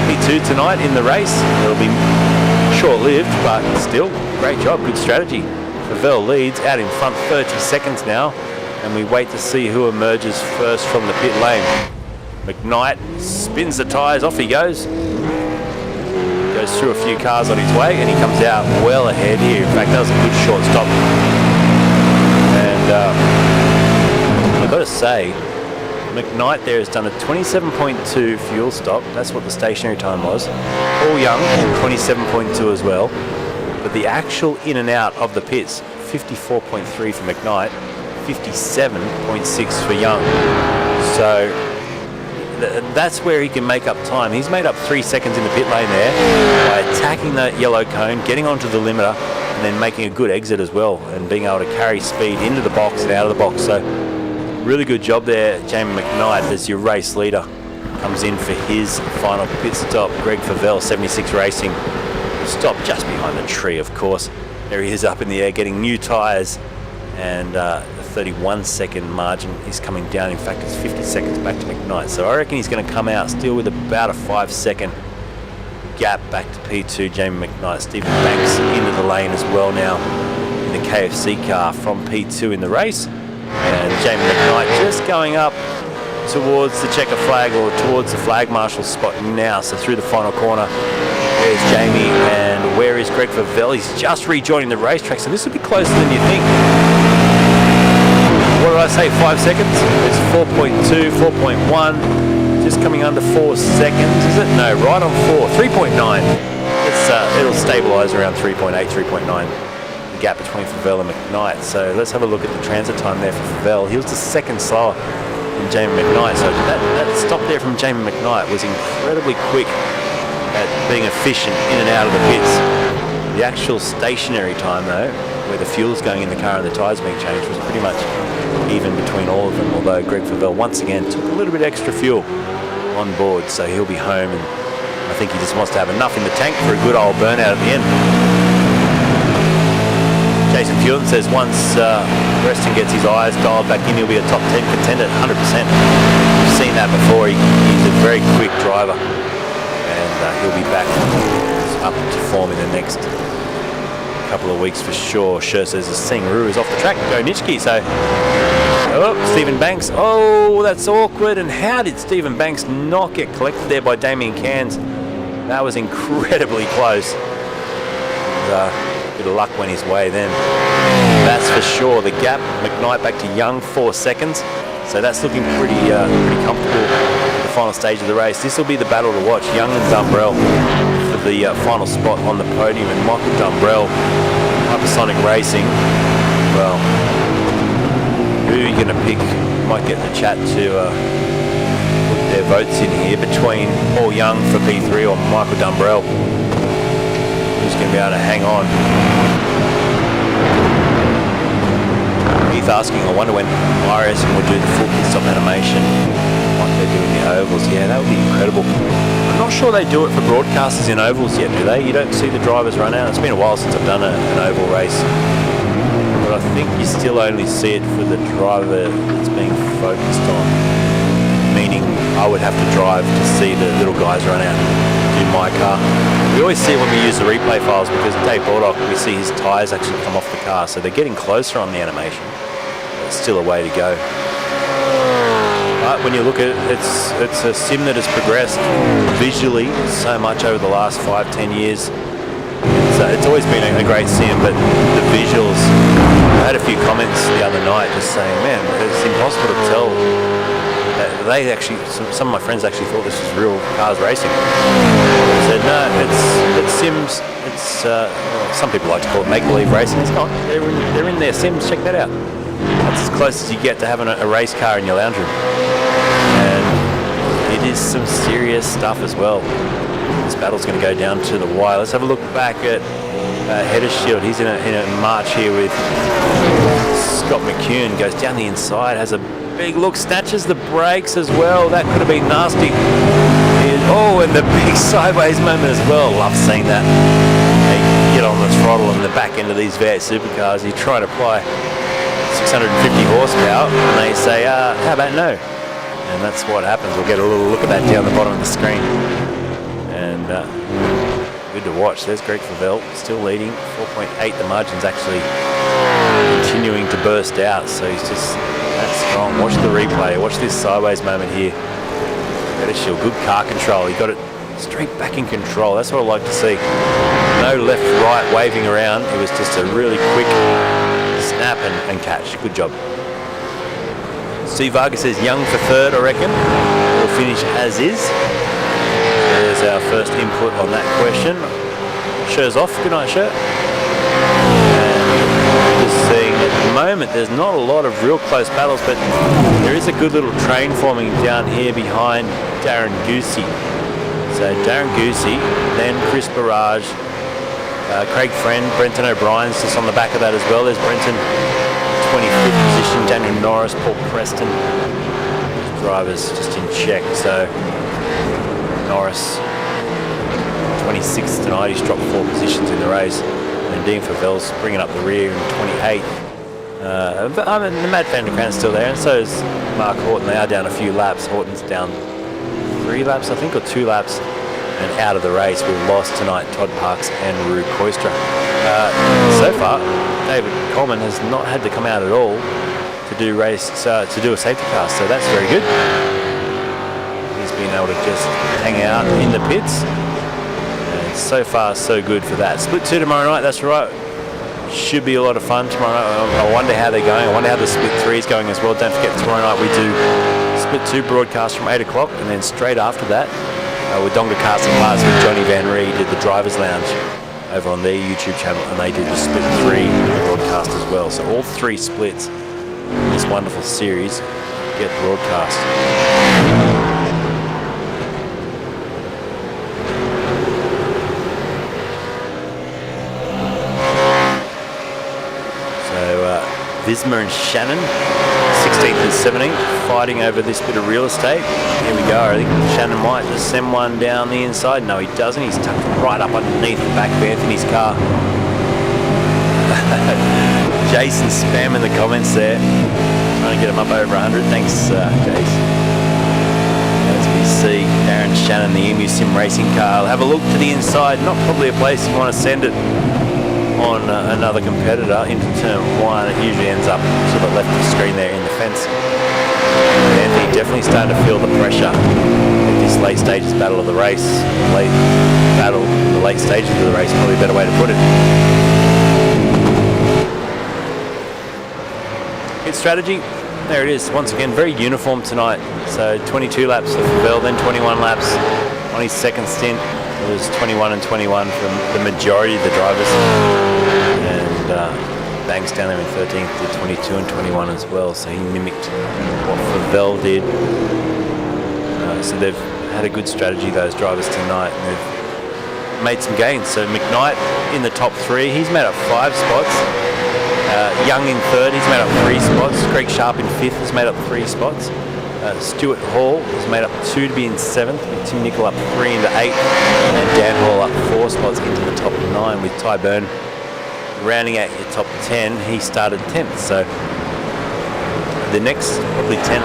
P2 tonight in the race. It'll be short-lived, but still, great job, good strategy. Favell leads out in front, 30 seconds now, and we wait to see who emerges first from the pit lane. McKnight spins the tyres, off he goes. Goes through a few cars on his way, and he comes out well ahead here. In fact, that was a good short stop. And I've got to say, McKnight there has done a 27.2 fuel stop. That's what the stationary time was. Paul Young, 27.2 as well. But the actual in and out of the pits, 54.3 for McKnight, 57.6 for Young. So that's where he can make up time. He's made up 3 seconds in the pit lane there by attacking that yellow cone, getting onto the limiter, and then making a good exit as well, and being able to carry speed into the box and out of the box. So really good job there, Jamie McKnight, as your race leader comes in for his final pit stop. Greg Favell, 76 Racing, stopped just behind the tree, of course. There he is up in the air getting new tyres, and the 31-second margin is coming down. In fact, it's 50 seconds back to McKnight. So I reckon he's going to come out still with about a 5-second gap back to P2, Jamie McKnight. Stephen Banks into the lane as well now in the KFC car from P2 in the race. And Jamie McKnight just going up towards the checker flag, or towards the flag marshal spot now. So through the final corner, there's Jamie, and where is Greg Favell? He's just rejoining the racetrack, so this will be closer than you think. What did I say, 5 seconds? It's 4.2, 4.1, just coming under 4 seconds, is it? No, right on 4, 3.9. It'll stabilise around 3.8, 3.9. Gap between Favell and McKnight. So let's have a look at the transit time there for Favell. He was the second slower than Jamie McKnight. So that stop there from Jamie McKnight was incredibly quick at being efficient in and out of the pits. The actual stationary time though, where the fuel's going in the car and the tyres being changed, was pretty much even between all of them, although Greg Favell once again took a little bit extra fuel on board, so he'll be home, and I think he just wants to have enough in the tank for a good old burnout at the end. Jason Fuelton says once Reston gets his eyes dialed back in, he'll be a top 10 contender at 100%. We've seen that before. He's a very quick driver, and he'll be back up to form in the next couple of weeks for sure. Sher says the Singru is off the track. Go Nitschke. So, oh, Stephen Banks. Oh, that's awkward. And how did Stephen Banks not get collected there by Damien Cairns? That was incredibly close. And, bit of luck went his way then. That's for sure. The gap, McKnight back to Young, 4 seconds. So that's looking pretty comfortable at the final stage of the race. This will be the battle to watch. Young and Dumbrell for the final spot on the podium, and Michael Dumbrell Hypersonic Racing. Well, who are you going to pick? Might get the chat to put their votes in here between Paul Young for P3 or Michael Dumbrell. Who's going to be able to hang on? Keith asking, I wonder when iRacing will do the full pit stop animation like they do in the ovals. Yeah, that would be incredible. I'm not sure they do it for broadcasters in ovals yet, do they? You don't see the drivers run out. It's been a while since I've done an oval race. But I think you still only see it for the driver that's being focused on. Meaning I would have to drive to see the little guys run out in my car. We always see it when we use the replay files because Dave Baldock, we see his tyres actually come off the car. So they're getting closer on the animation. It's still a way to go. But when you look at it, it's a sim that has progressed visually so much over the last 5-10 years. It's always been a great sim, but the visuals, I had a few comments the other night just saying, man, it's impossible to tell. They actually, some of my friends actually thought this was real cars racing. I said, no, it's sims. It's some people like to call it make-believe racing. It's not. They're in their sims. Check that out. That's as close as you get to having a race car in your lounge room. And it is some serious stuff as well. This battle's going to go down to the wire. Let's have a look back at Heddershield. He's in a march here with Scott McCune. Goes down the inside, has a big look, snatches the brakes as well. That could have been nasty. Oh, and the big sideways moment as well. Love seeing that. They get on the throttle in the back end of these V8 Supercars. You try to apply 650 horsepower, and they say, how about no? And that's what happens. We'll get a little look at that down the bottom of the screen. And good to watch. There's Greg Favell still leading, 4.8. The margin's actually continuing to burst out, so he's just that strong. Watch the replay. Watch this sideways moment here. Heddershield, good car control. He got it straight back in control. That's what I like to see. No left, right, waving around. It was just a really quick snap and catch. Good job. Steve Vargas says Young for third, I reckon. We'll finish as is. There's our first input on that question. Shirt's off. Good night, Shirt. And just seeing at the moment, there's not a lot of real close battles, but there is a good little train forming down here behind Darren Goosey. So Darren Goosey, then Chris Barrage, Craig Friend, Brenton O'Brien's just on the back of that as well. There's Brenton, 25th position, Daniel Norris, Paul Preston. His drivers just in check. So Norris, 26th tonight. He's dropped 4 positions in the race. And Dean Favell's bringing up the rear in 28th. The Matt Van der Kran's still there, and so is Mark Horton. They are down a few laps. Horton's down 3 laps, I think, or 2 laps. And out of the race, we've lost tonight Todd Parks and Rue Koistra. So far, David Coleman has not had to come out at all to do a safety car, so that's very good. He's been able to just hang out in the pits, and so far so good for that. Split 2 tomorrow night, that's right. Should be a lot of fun tomorrow night. I wonder how they're going. I wonder how the split 3 is going as well. Don't forget, tomorrow night we do split 2 broadcast from 8 o'clock, and then straight after that, with Donga Casting Cars with Johnny Van Ree did the Drivers Lounge over on their YouTube channel, and they did the split 3 broadcast as well. So all 3 splits in this wonderful series get broadcast. So Visma and Shannon, 16th and 17th, fighting over this bit of real estate. Here we go. I think Shannon might just send one down the inside. No, he doesn't. He's tucked right up underneath the back of Anthony's car. Jason spamming the comments there, trying to get him up over 100. Thanks, Jason. As we see Darren Shannon, the Emu Sim racing car. Have a look to the inside. Not probably a place you want to send it on another competitor into turn 1. It usually ends up to the left of the screen there in the fence. Anthony definitely starting to feel the pressure at this late stages battle of the race. The late stages of the race, probably a better way to put it. Pit strategy, there it is. Once again, very uniform tonight. So 22 laps for Favell, then 21 laps on his second stint. It was 21 and 21 from the majority of the drivers. And Banks down there in 13th did 22 and 21 as well, so he mimicked what Favell did. So they've had a good strategy, those drivers tonight, and they've made some gains. So McKnight in the top 3, he's made up 5 spots. Young in 3rd, he's made up 3 spots. Greg Sharp in 5th has made up 3 spots. Stuart Hall has made up 2 to be in 7th, with Tim Nicol up 3 into 8th, and Dan Hall up 4 spots into the top 9, with Ty Byrne rounding out your top 10. He started 10th, so the next probably 10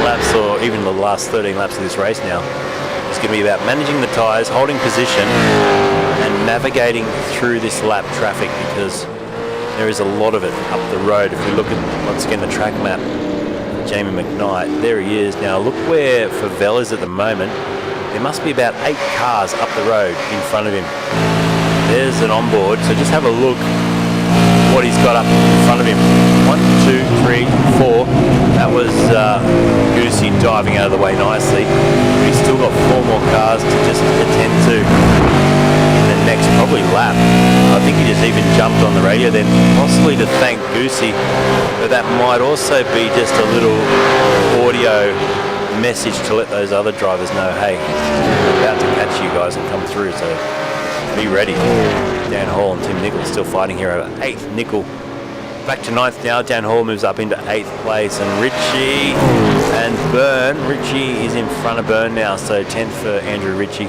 laps, or even the last 13 laps of this race now, is going to be about managing the tyres, holding position, and navigating through this lap traffic, because there is a lot of it up the road. If we look at, once again, the track map, Jamie McKnight, there he is. Now look where Favell is at the moment. There must be about 8 cars up the road in front of him. There's an onboard, so just have a look what he's got up in front of him. 1, 2, 3, 4. That was Goosey diving out of the way nicely. He's still got 4 more cars to just attend to in the next probably lap. I think he just even jumped on the radio then, possibly to thank Goosey, but that might also be just a little audio message to let those other drivers know, hey, we're about to catch you guys and come through, so be ready. Dan Hall and Tim Nicol still fighting here over 8th. Nicol back to 9th now. Dan Hall moves up into 8th place, and Ritchie and Byrne. Ritchie is in front of Byrne now, so 10th for Andrew Ritchie.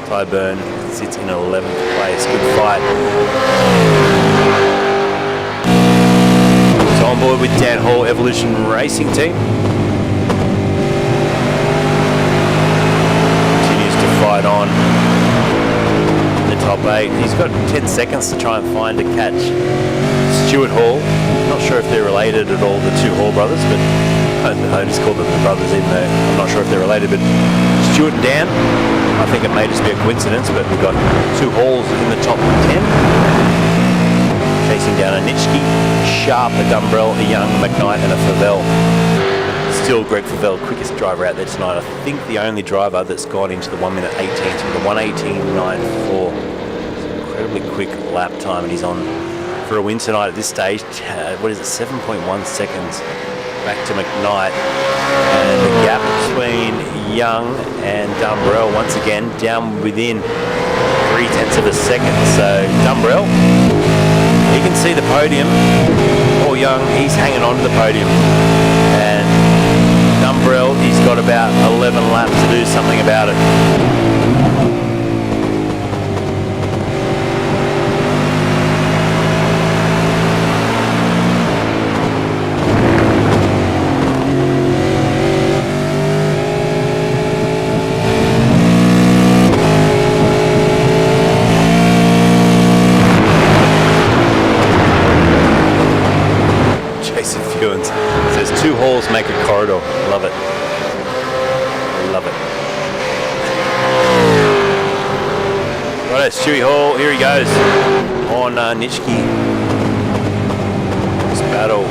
Ty Byrne sits in 11th place. Good fight. So on board with Dan Hall, Evolution Racing Team. Continues to fight on. Top 8. He's got 10 seconds to try and find a catch. Stuart Hall, not sure if they're related at all, the 2 Hall brothers, but I just call them the brothers even though I'm not sure if they're related, but Stuart and Dan, I think it may just be a coincidence, but we've got 2 Halls in the top 10. Chasing down a Nitschke, Sharp, a Dumbrell, a Young, McKnight and a Favell. Still Greg Favell, quickest driver out there tonight. I think the only driver that's gone into the 1 minute 18, so the 1:18.94. Incredibly quick lap time, and he's on for a win tonight at this stage. What is it, 7.1 seconds back to McKnight, and the gap between Young and Dumbrell once again down within 0.3 of a second. So Dumbrell, you can see the podium. Paul Young, he's hanging on to the podium, and Dumbrell, he's got about 11 laps to do something about it. Says 2 Halls make a corridor. Love it. Love it. Right, Stewie Hall, here he goes on Nitschke. This battle.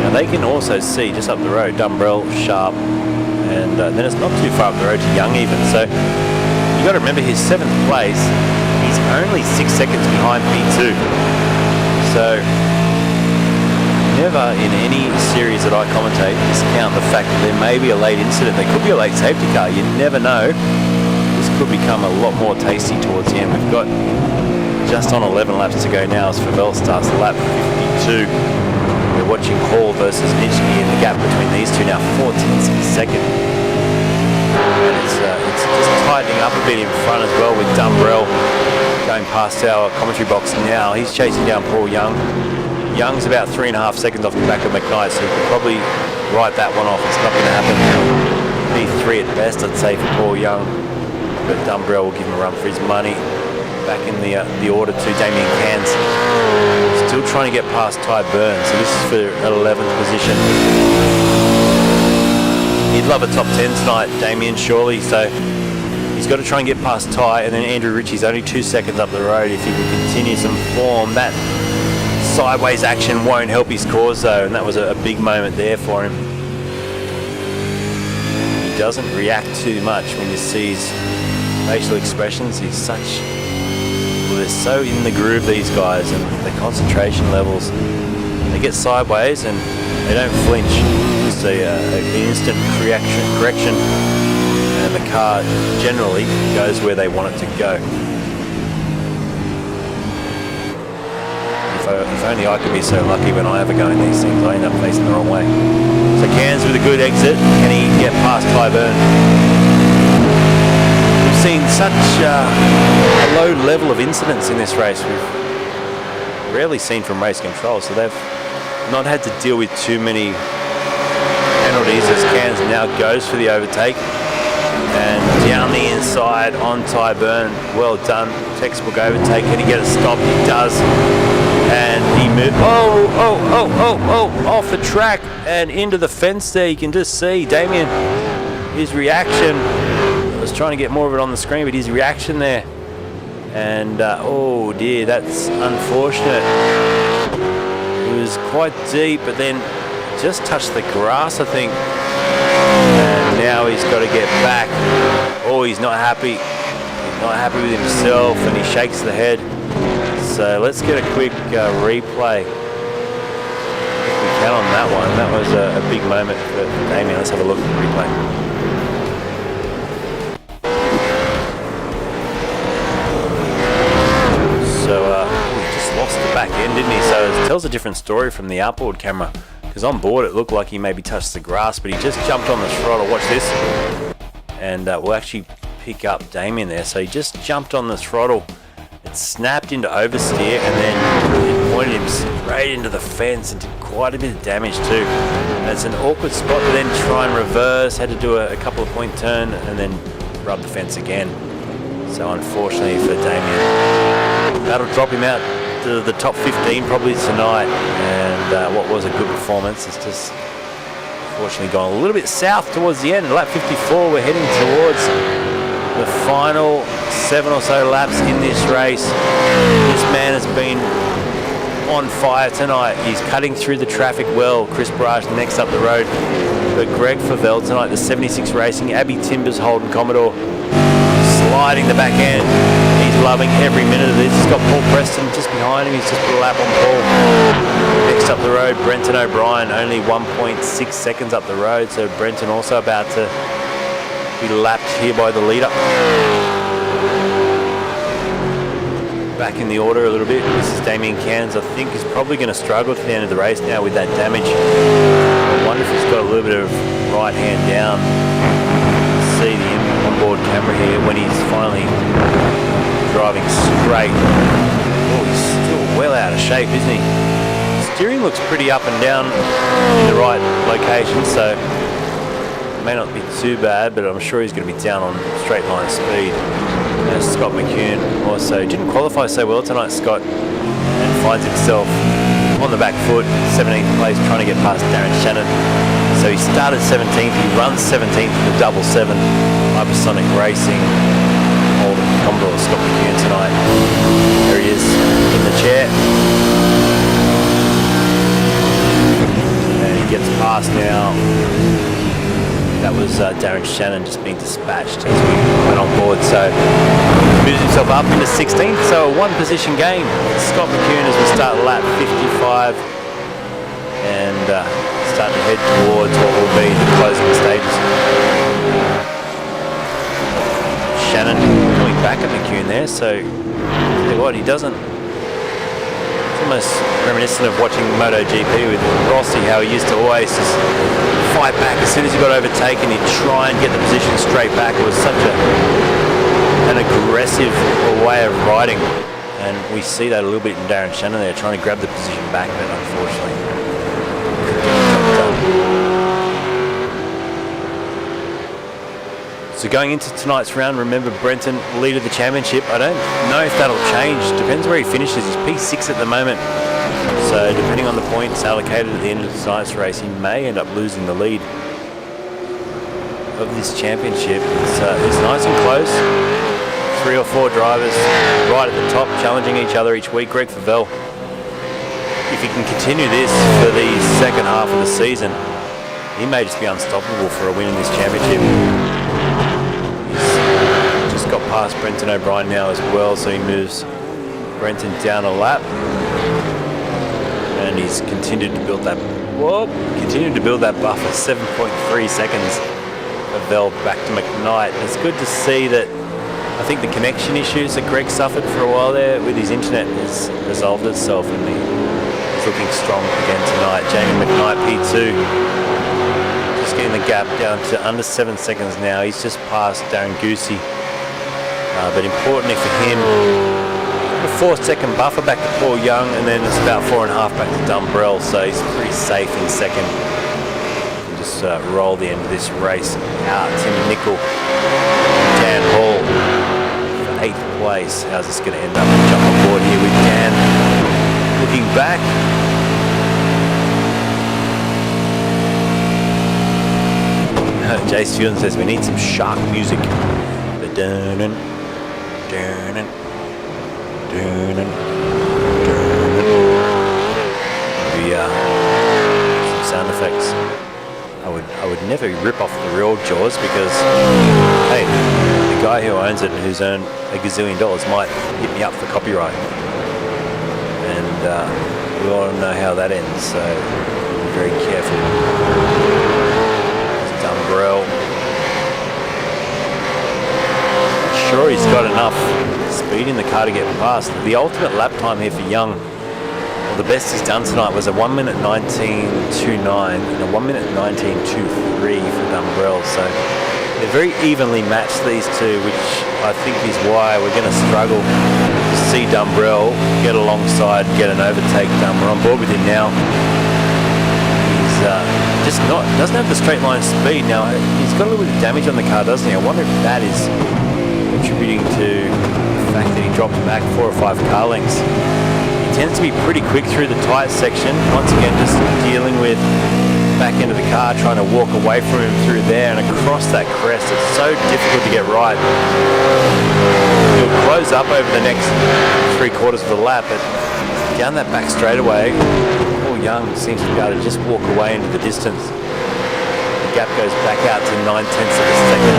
Now they can also see just up the road Dumbrell, Sharp, and then it's not too far up the road to Young even. So you got to remember his 7th place. He's only 6 seconds behind P2. So never in any series that I commentate discount the fact that there may be a late incident. There could be a late safety car. You never know. This could become a lot more tasty towards the end. We've got just on 11 laps to go now as Favell starts lap 52. We're watching Hall versus Nitschke, and the gap between these two now 14 seconds. And it's just tightening up a bit in front as well with Dumbrell going past our commentary box now. He's chasing down Paul Young. Young's about 3.5 seconds off the back of McKnight, so you could probably write that one off. It's not going to happen. P3 at best, I'd say, for Paul Young. But Dumbrell will give him a run for his money. Back in the order to Damien Cairns. Still trying to get past Ty Byrne, so this is for 11th position. He'd love a top 10 tonight, Damien, surely, so he's got to try and get past Ty, and then Andrew Ritchie's only 2 seconds up the road. If he can continue some form, that sideways action won't help his cause though, and that was a big moment there for him. He doesn't react too much when you see his facial expressions. He's such, well, they're so in the groove, these guys, and the concentration levels. They get sideways and they don't flinch. Just an instant correction, and the car generally goes where they want it to go. If only I could be so lucky when I ever go in these things. I end up facing the wrong way. So Cairns with a good exit. Can he get past Tyburn? We've seen such a low level of incidents in this race. We've rarely seen from race control, so they've not had to deal with too many penalties as Cairns now goes for the overtake. And down the inside on Tyburn. Well done. Textbook overtake. Can he get it stopped? He does. And he moved. Off the track and into the fence there. You can just see Damien, his reaction. I was trying to get more of it on the screen, but his reaction there. And oh dear, that's unfortunate. It was quite deep, but then just touched the grass, I think. And now he's got to get back. Oh, he's not happy. He's not happy with himself, and he shakes the head. So let's get a quick replay, if we can, on that one. That was a big moment for Damien. Let's have a look at the replay. So he just lost the back end, didn't he? So it tells a different story from the outboard camera. Because on board it looked like he maybe touched the grass, but he just jumped on the throttle. Watch this. And we'll actually pick up Damien there. So he just jumped on the throttle. It snapped into oversteer, and then it pointed him straight into the fence and did quite a bit of damage too. And it's an awkward spot to then try and reverse. Had to do a couple of point turn and then rub the fence again. So unfortunately for Damien, that'll drop him out to the top 15 probably tonight. And what was a good performance, it's just unfortunately gone a little bit south towards the end. Lap 54, we're heading towards the final 7 or so laps in this race. This man has been on fire tonight. He's cutting through the traffic well. Chris Barrage next up the road. But Greg Favell tonight, the 76 Racing, Abby Timbers, Holden Commodore, sliding the back end. He's loving every minute of this. He's got Paul Preston just behind him. He's just put a lap on Paul. Next up the road, Brenton O'Brien, only 1.6 seconds up the road. So Brenton also about to be lapped here by the leader. Back in the order a little bit. This is Damien Cairns. I think he's probably going to struggle to the end of the race now with that damage. I wonder if he's got a little bit of right hand down. See the onboard camera here when he's finally driving straight. Oh, he's still well out of shape, isn't he? Steering looks pretty up and down in the right location, so it may not be too bad, but I'm sure he's going to be down on straight line speed. Scott McCune also didn't qualify so well tonight, Scott, and finds himself on the back foot, 17th place, trying to get past Darren Shannon. So he started 17th, he runs 17th in the 777 Hypersonic Racing. Holden Commodore Scott McCune tonight. There he is in the chair. And he gets past now. That was Darren Shannon just being dispatched as we went on board. So he moves himself up into 16th. So a one position game. Scott McCune as we start lap 55 and start to head towards what will be the closing stages. Shannon coming back at McCune there. So tell you what, he doesn't. It's almost reminiscent of watching MotoGP with Rossi, how he used to always just fight back as soon as he got overtaken. He'd try and get the position straight back. It was such an aggressive way of riding, and we see that a little bit in Darren Shannon there, trying to grab the position back, but unfortunately couldn't get the job done. So going into tonight's round, remember Brenton lead of the championship. I don't know if that'll change. Depends where he finishes. He's P6 at the moment. So depending on the points allocated at the end of tonight's race, he may end up losing the lead of this championship. It's nice and close. 3 or 4 drivers right at the top challenging each other each week. Greg Favell, if he can continue this for the second half of the season, he may just be unstoppable for a win in this championship. He's just got past Brenton O'Brien now as well, so he moves Brenton down a lap, and he's continued to build that. Continued to build that buffer. 7.3 seconds of Vel back to McKnight. It's good to see that. I think the connection issues that Greg suffered for a while there with his internet has resolved itself, and he's looking strong again tonight. Jamie McKnight P2, just getting the gap down to under 7 seconds now. He's just passed Darren Goosey, but importantly for him, a 4-second buffer back to Paul Young, and then it's about 4.5 back to Dumbrell, so he's pretty safe in second. Just roll the end of this race out. Tim Nickel, Dan Hall for 8th place. How's this going to end up? We'll jump on board here with Dan. Looking back. Jace Fulan says we need some shark music. Some sound effects. I would never rip off the real Jaws because, hey, the guy who owns it and who's earned a gazillion dollars might hit me up for copyright. And we all know how that ends, so be very careful. There's Dumbrell. Not sure he's got enough speed in the car to get past. The ultimate lap time here for Young, well, the best he's done tonight was a 1:19.29 and a 1:19.23 for Dumbrell. So they're very evenly matched, these two, which I think is why we're going to struggle to see Dumbrell get alongside, get an overtake done. We're on board with him now. He's just doesn't have the straight line speed. Now, he's got a little bit of damage on the car, doesn't he? I wonder if that is contributing to the fact that he dropped back 4 or 5 car lengths. He tends to be pretty quick through the tight section. Once again, just dealing with back end of the car, trying to walk away from him through there and across that crest. It's so difficult to get right. He'll close up over the next 3/4 of the lap, but down that back straightaway, Paul Young seems to be able to just walk away into the distance. The gap goes back out to 9/10 of a second.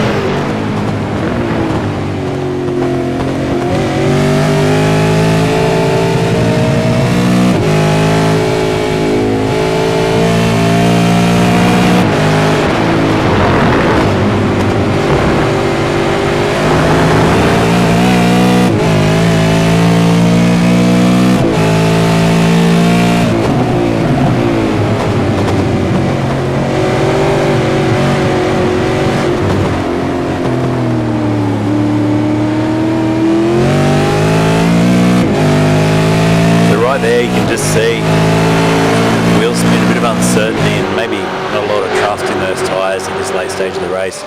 There you can just see the wheel spin, a bit of uncertainty, and maybe not a lot of trust in those tyres at this late stage of the race.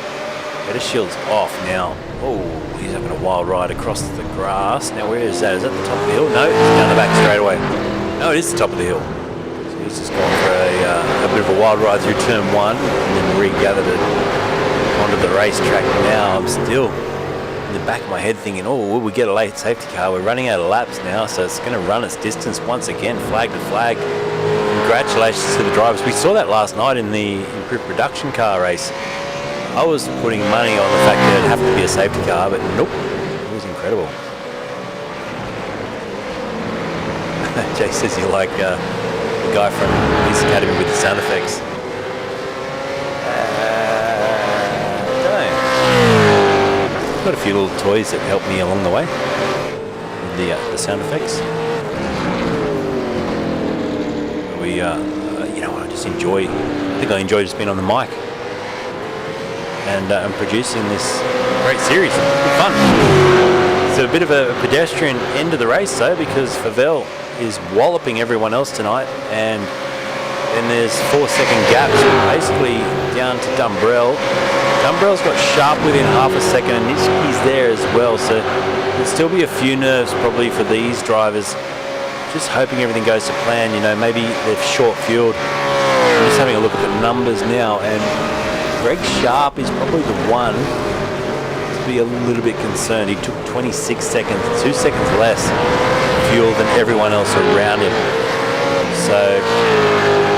Better shield's off now. Oh, he's having a wild ride across the grass. Now where is that? Is that the top of the hill? No, it's down the back straightaway. No, it is the top of the hill. So he's just gone for a bit of a wild ride through turn 1 and then regathered it onto the racetrack. Now I'm still in the back of my head thinking, oh, will we get a late safety car? We're running out of laps now, so it's going to run its distance once again, flag to flag. Congratulations to the drivers. We saw that last night in the improved production car race. I was putting money on the fact that it'd have to be a safety car, but nope, it was incredible. Jay says you like the guy from his academy with the sound effects. Got a few little toys that help me along the way with the sound effects. We, you know, I just enjoy. I think I enjoy just being on the mic and producing this great series. It's good fun. It's a bit of a pedestrian end of the race though, because Favell is walloping everyone else tonight, and then there's 4-second gaps basically down to Dumbrell. Dumbrell's got Sharp within half a second, and he's there as well, so there'll still be a few nerves probably for these drivers. Just hoping everything goes to plan, you know, maybe they've short fueled. I'm just having a look at the numbers now, and Greg Sharp is probably the one to be a little bit concerned. He took 26 seconds, 2 seconds less fuel than everyone else around him. So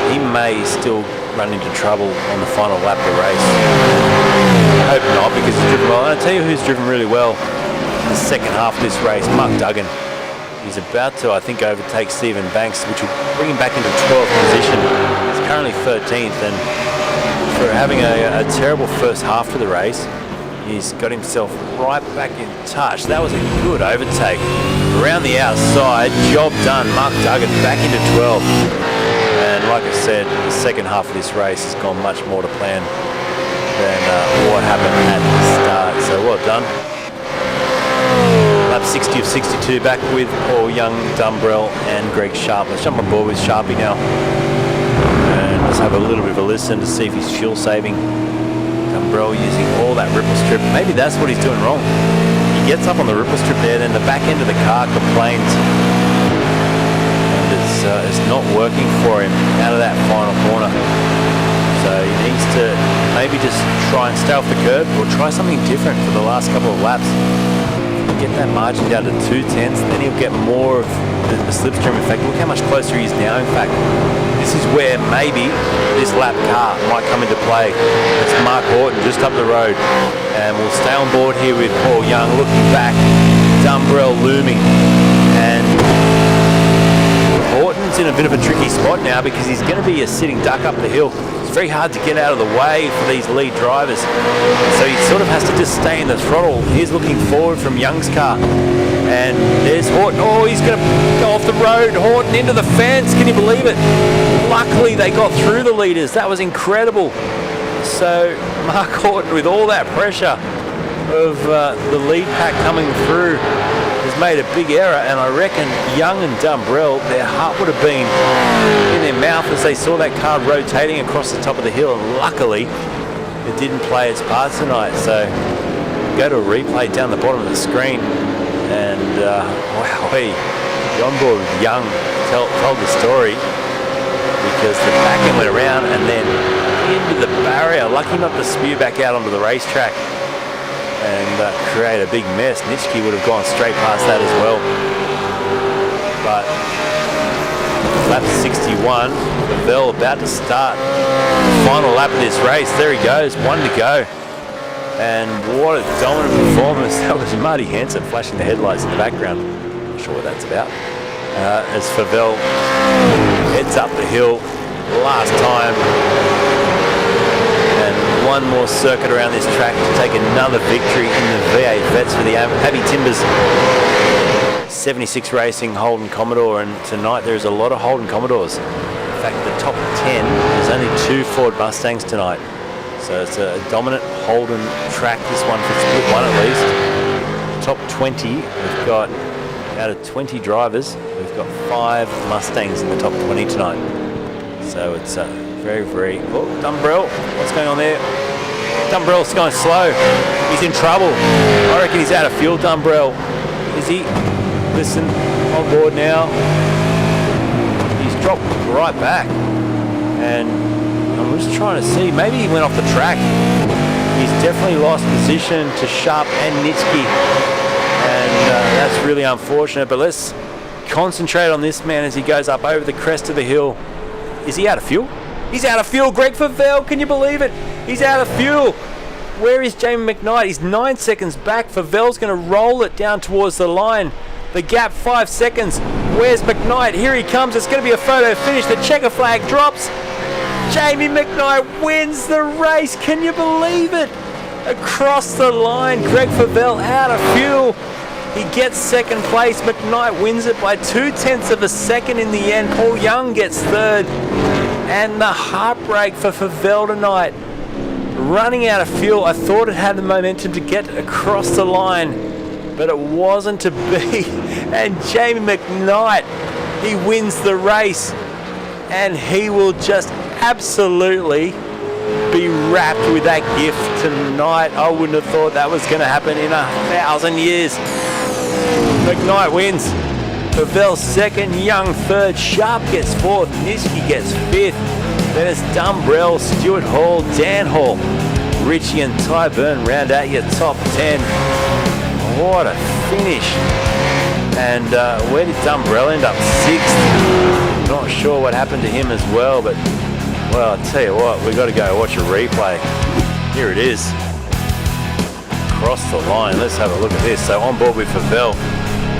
he may still run into trouble on the final lap of the race. I hope not, because he's driven well. And I'll tell you who's driven really well in the second half of this race, Mark Duggan. He's about to, I think, overtake Stephen Banks, which will bring him back into 12th position. He's currently 13th, and for having a terrible first half to the race, he's got himself right back in touch. That was a good overtake. Around the outside, job done. Mark Duggan back into 12th. And like I said, the second half of this race has gone much more to plan than what happened at the start. So well done. Lap 60 of 62, back with Paul Young, Dumbrell and Greg Sharp. Let's jump on board with Sharpie now. And let's have a little bit of a listen to see if he's fuel saving. Dumbrell using all that ripple strip. Maybe that's what he's doing wrong. He gets up on the ripple strip there, then the back end of the car complains. And it's not working for him out of that final corner. So he needs to maybe just try and stay off the curb or try something different for the last couple of laps. Get that margin down to 2/10, then he'll get more of the slipstream effect. Look how much closer he is now. In fact, this is where maybe this lap car might come into play. It's Mark Horton just up the road, and we'll stay on board here with Paul Young looking back, Dumbrell looming, and Horton's in a bit of a tricky spot now because he's going to be a sitting duck up the hill. It's very hard to get out of the way for these lead drivers, so he sort of has to just stay in the throttle. He's looking forward from Young's car, and there's Horton. Oh, he's going to go off the road. Horton into the fence. Can you believe it? Luckily they got through the leaders. That was incredible. So Mark Horton, with all that pressure of the lead pack coming through, has made a big error, and I reckon Young and Dumbrell, their heart would have been in their mouth as they saw that car rotating across the top of the hill, and luckily it didn't play its part tonight. So go to a replay down the bottom of the screen, and wowee, on board with Young told the story, because the back end went around and then into the barrier, lucky not to spew back out onto the racetrack and create a big mess. Nitschke would have gone straight past that as well. But lap 61, Pavel about to start the final lap of this race. There he goes, 1 to go. And what a dominant performance. That was Marty Hansen flashing the headlights in the background. Not sure what that's about. As Pavel heads up the hill last time. And one more circuit around this track to take another victory in the V8 Vets for the Abbey Timbers 76 Racing Holden Commodore. And tonight there's a lot of Holden Commodores. In fact, the top 10, there's only 2 Ford Mustangs tonight. So it's a dominant Holden track, this one for split one at least. Top 20, we've got, out of 20 drivers, we've got 5 Mustangs in the top 20 tonight. So it's very, very... Oh, Dumbrell, what's going on there? Dumbrell's going slow. He's in trouble. I reckon he's out of fuel, Dumbrell. Is he? Listen, on board now. He's dropped right back. And I'm just trying to see. Maybe he went off the track. He's definitely lost position to Sharp and Nitschke. And that's really unfortunate. But let's concentrate on this man as he goes up over the crest of the hill. Is he out of fuel? He's out of fuel. Greg Favell, can you believe it? He's out of fuel. Where is Jamie McKnight? He's 9 seconds back. Favell's going to roll it down towards the line. The gap 5 seconds. Where's McKnight? Here he comes. It's going to be a photo finish. The checker flag drops. Jamie McKnight wins the race. Can you believe it? Across the line. Greg Favell out of fuel. He gets second place. McKnight wins it by 0.2 of a second in the end. Paul Young gets third. And the heartbreak for Favell tonight. Running out of fuel. I thought it had the momentum to get across the line, but it wasn't to be. And Jamie McKnight, he wins the race. And he will just absolutely be wrapped with that gift tonight. I wouldn't have thought that was going to happen in 1,000 years. McKnight wins. Favell second, Young third, Sharp gets fourth, Nitschke gets fifth. Then it's Dumbrell, Stuart Hall, Dan Hall, Richie and Ty Byrne round out your top 10. What a finish. And where did Dumbrell end up? 6th. Not sure what happened to him as well, but well, I'll tell you what, we've got to go watch a replay. Here it is. Across the line. Let's have a look at this. So on board with Favell.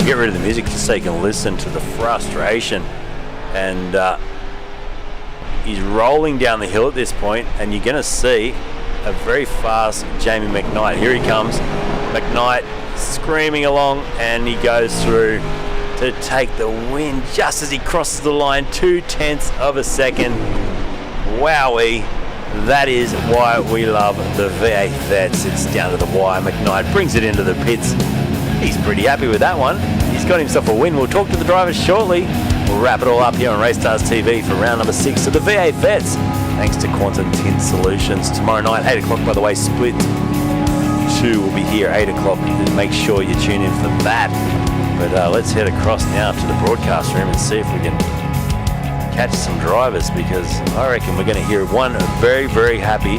Get rid of the music just so you can listen to the frustration. And he's rolling down the hill at this point, and you're going to see a very fast Jamie McKnight. Here he comes. McKnight screaming along, and he goes through to take the win just as he crosses the line, 0.2 of a second. Wowee. That is why we love the V8 Vets. It's down to the wire. McKnight brings it into the pits. He's pretty happy with that one. He's got himself a win. We'll talk to the drivers shortly. We'll wrap it all up here on RACESTARS TV for round number 6 of the V8 Vets. Thanks to Quantum Tint Solutions. Tomorrow night, 8 o'clock, by the way, Split 2 will be here, 8 o'clock. Make sure you tune in for that. But let's head across now to the broadcast room and see if we can catch some drivers, because I reckon we're going to hear one very, very happy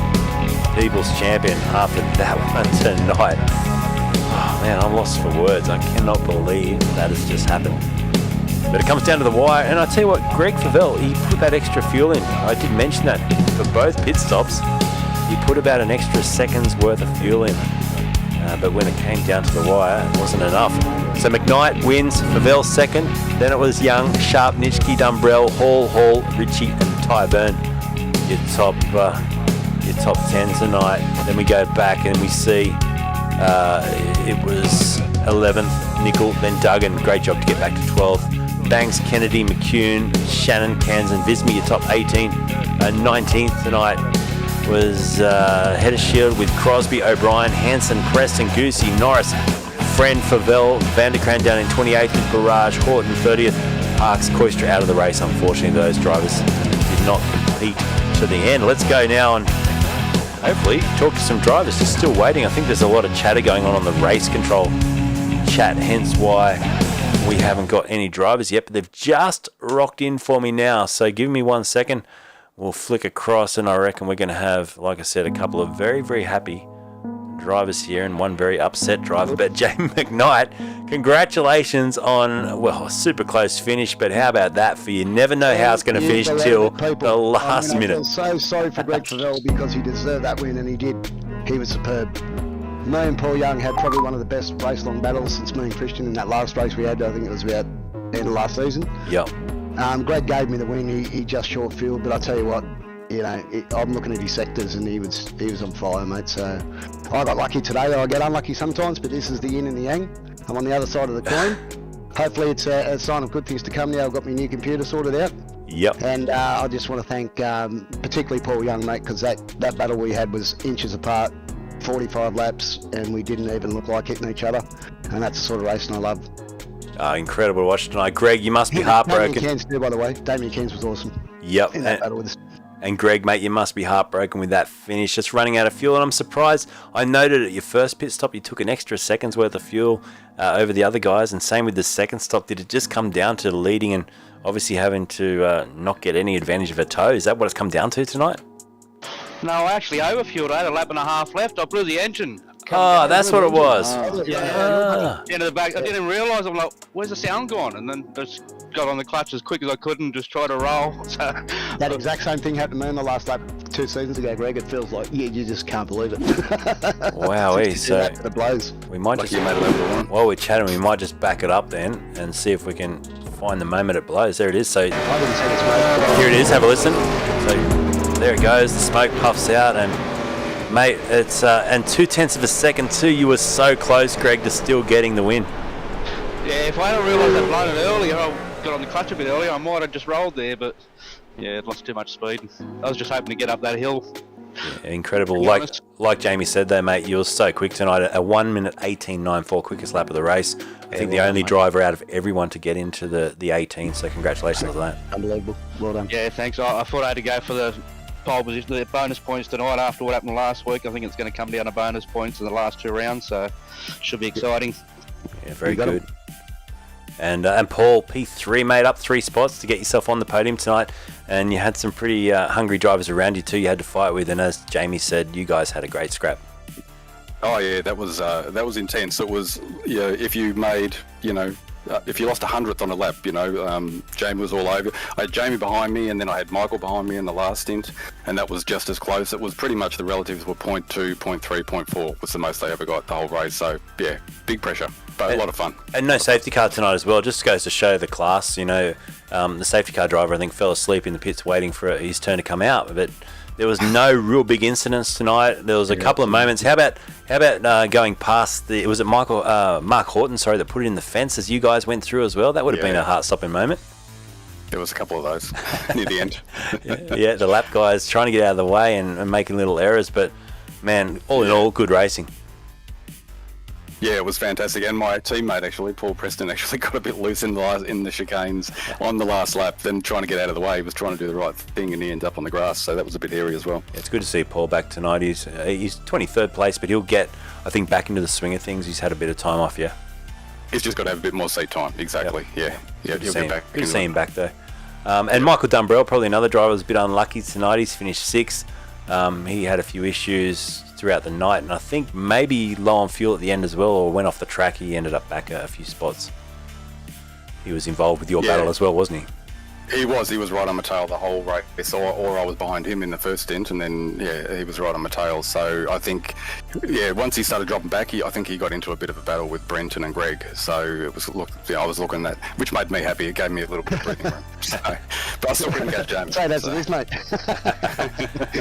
People's Champion after that one tonight. Oh man, I'm lost for words. I cannot believe that has just happened. But it comes down to the wire, and I tell you what, Greg Favell, he put that extra fuel in. I did mention that for both pit stops. He put about an extra second's worth of fuel in. But when it came down to the wire, it wasn't enough. So McKnight wins, Favell second. Then it was Young, Sharp, Nitschke, Dumbrell, Hall, Ritchie, and Tyburn. Your top 10 tonight. Then we go back and we see it was 11th, Nickel, then Duggan. Great job to get back to 12th. Banks, Kennedy, McCune, Shannon, Cairns, and Vismy, your top 18. 19th tonight was Head of Shield with Crosby, O'Brien, Hanson, Preston, Goosey, Norris, Friend, Favell, Vanderkrant down in 28th with Barrage, Horton 30th, Parks, Koistra out of the race. Unfortunately, those drivers did not compete to the end. Let's go now and hopefully talk to some drivers. Just still waiting. I think there's a lot of chatter going on the race control chat, hence why we haven't got any drivers yet, but they've just rocked in for me now. So give me 1 second. We'll flick across, and I reckon we're going to have, like I said, a couple of very, very happy drivers here and one very upset driver. But Jamie McKnight, congratulations on, well, a super close finish, but how about that for you? Never know how it's going to finish till the last minute. I feel so sorry for Greg Favell because he deserved that win, and he did. He was superb. Me and Paul Young had probably one of the best race-long battles since me and Christian in that last race we had. I think it was about the end of last season. Yep. Greg gave me the win. He just short field, but I tell you what, you know, I'm looking at his sectors, and he was on fire, mate. So I got lucky today. I get unlucky sometimes, but this is the yin and the yang. I'm on the other side of the coin. Hopefully it's a sign of good things to come now. I've got my new computer sorted out. Yep. And I just want to thank particularly Paul Young, mate, because that battle we had was inches apart, 45 laps, and we didn't even look like hitting each other. And that's the sort of racing I love. Incredible to watch tonight. Greg, you must be heartbroken. Damien Cairns too, by the way. Damien Cairns was awesome. Yep. In that battle with us. And Greg, mate, you must be heartbroken with that finish, just running out of fuel. And I'm surprised. I noted at your first pit stop, you took an extra second's worth of fuel over the other guys. And same with the second stop. Did it just come down to leading and obviously having to not get any advantage of a tow? Is that what it's come down to tonight? No, I actually overfueled. I had a lap and a half left. I blew the engine. Oh, that's what it was. Into the back. I didn't realise. I'm like, where's the sound gone? And then just got on the clutch as quick as I could and just tried to roll. So that exact same thing happened to me in the last lap 2 seasons ago, Greg. It feels like, you just can't believe it. Wow, so the blows. We might just, while we're chatting, we might just back it up then and see if we can find the moment it blows. There it is. So here it is. Have a listen. So there it goes. The smoke puffs out, and mate, it's and 0.2 of a second too. You were so close, Greg, to still getting the win. Yeah, if I hadn't realised I'd blown it earlier, I got on the clutch a bit earlier, I might have just rolled there, but yeah, it lost too much speed. I was just hoping to get up that hill. Yeah, incredible. Like Jamie said though, mate, you were so quick tonight. A 1 minute 18.94, quickest lap of the race. I think the only driver out of everyone to get into the 18. So congratulations on that. Unbelievable. Well done. Yeah, thanks. I thought I had to go for the pole position, the bonus points tonight after what happened last week. I think it's going to come down to bonus points in the last 2 rounds, so should be exciting. Yeah, very good. And Paul, P3 made up 3 spots to get yourself on the podium tonight, and you had some pretty hungry drivers around you too you had to fight with, and as Jamie said, you guys had a great scrap. Oh yeah, that was intense. It was, if you made, if you lost 100th on a lap, Jamie was all over. I had Jamie behind me, and then I had Michael behind me in the last stint. and that was just as close. It was pretty much the relatives were 0.2, 0.3, 0.4 was the most they ever got the whole race. So yeah, big pressure, but a lot of fun. And no safety car tonight as well. Just goes to show the class. You know, the safety car driver I think fell asleep in the pits waiting for his turn to come out, but there was no real big incidents tonight. There was a couple of moments. How about going past the? Was it Mark Horton? Sorry, that put it in the fence as you guys went through as well. That would have been a heart-stopping moment. There was a couple of those near the end. Yeah, the lap guys trying to get out of the way and making little errors, but man, all in all, good racing. Yeah, it was fantastic. And my teammate, actually, Paul Preston, actually got a bit loose in the chicanes on the last lap, then trying to get out of the way. He was trying to do the right thing, and he ended up on the grass, so that was a bit hairy as well. It's good to see Paul back tonight. He's 23rd place, but he'll get, I think, back into the swing of things. He's had a bit of time off, yeah. He's just got to have a bit more seat time, exactly. Yep. Yeah, he'll get back. Good to see him back, though. And Michael Dumbrell, probably another driver, was a bit unlucky tonight. He's finished 6th. He had a few issues throughout the night, and I think maybe low on fuel at the end as well, or went off the track. He ended up back a few spots. He was involved with your battle as well, wasn't he? He was right on my tail the whole race, or I was behind him in the first stint, and then he was right on my tail. So I think once he started dropping back, I think he got into a bit of a battle with Brenton and Greg. So it was I was looking at that, which made me happy. It gave me a little bit of breathing room. So, but I still couldn't catch Jamie. Say that's this, mate.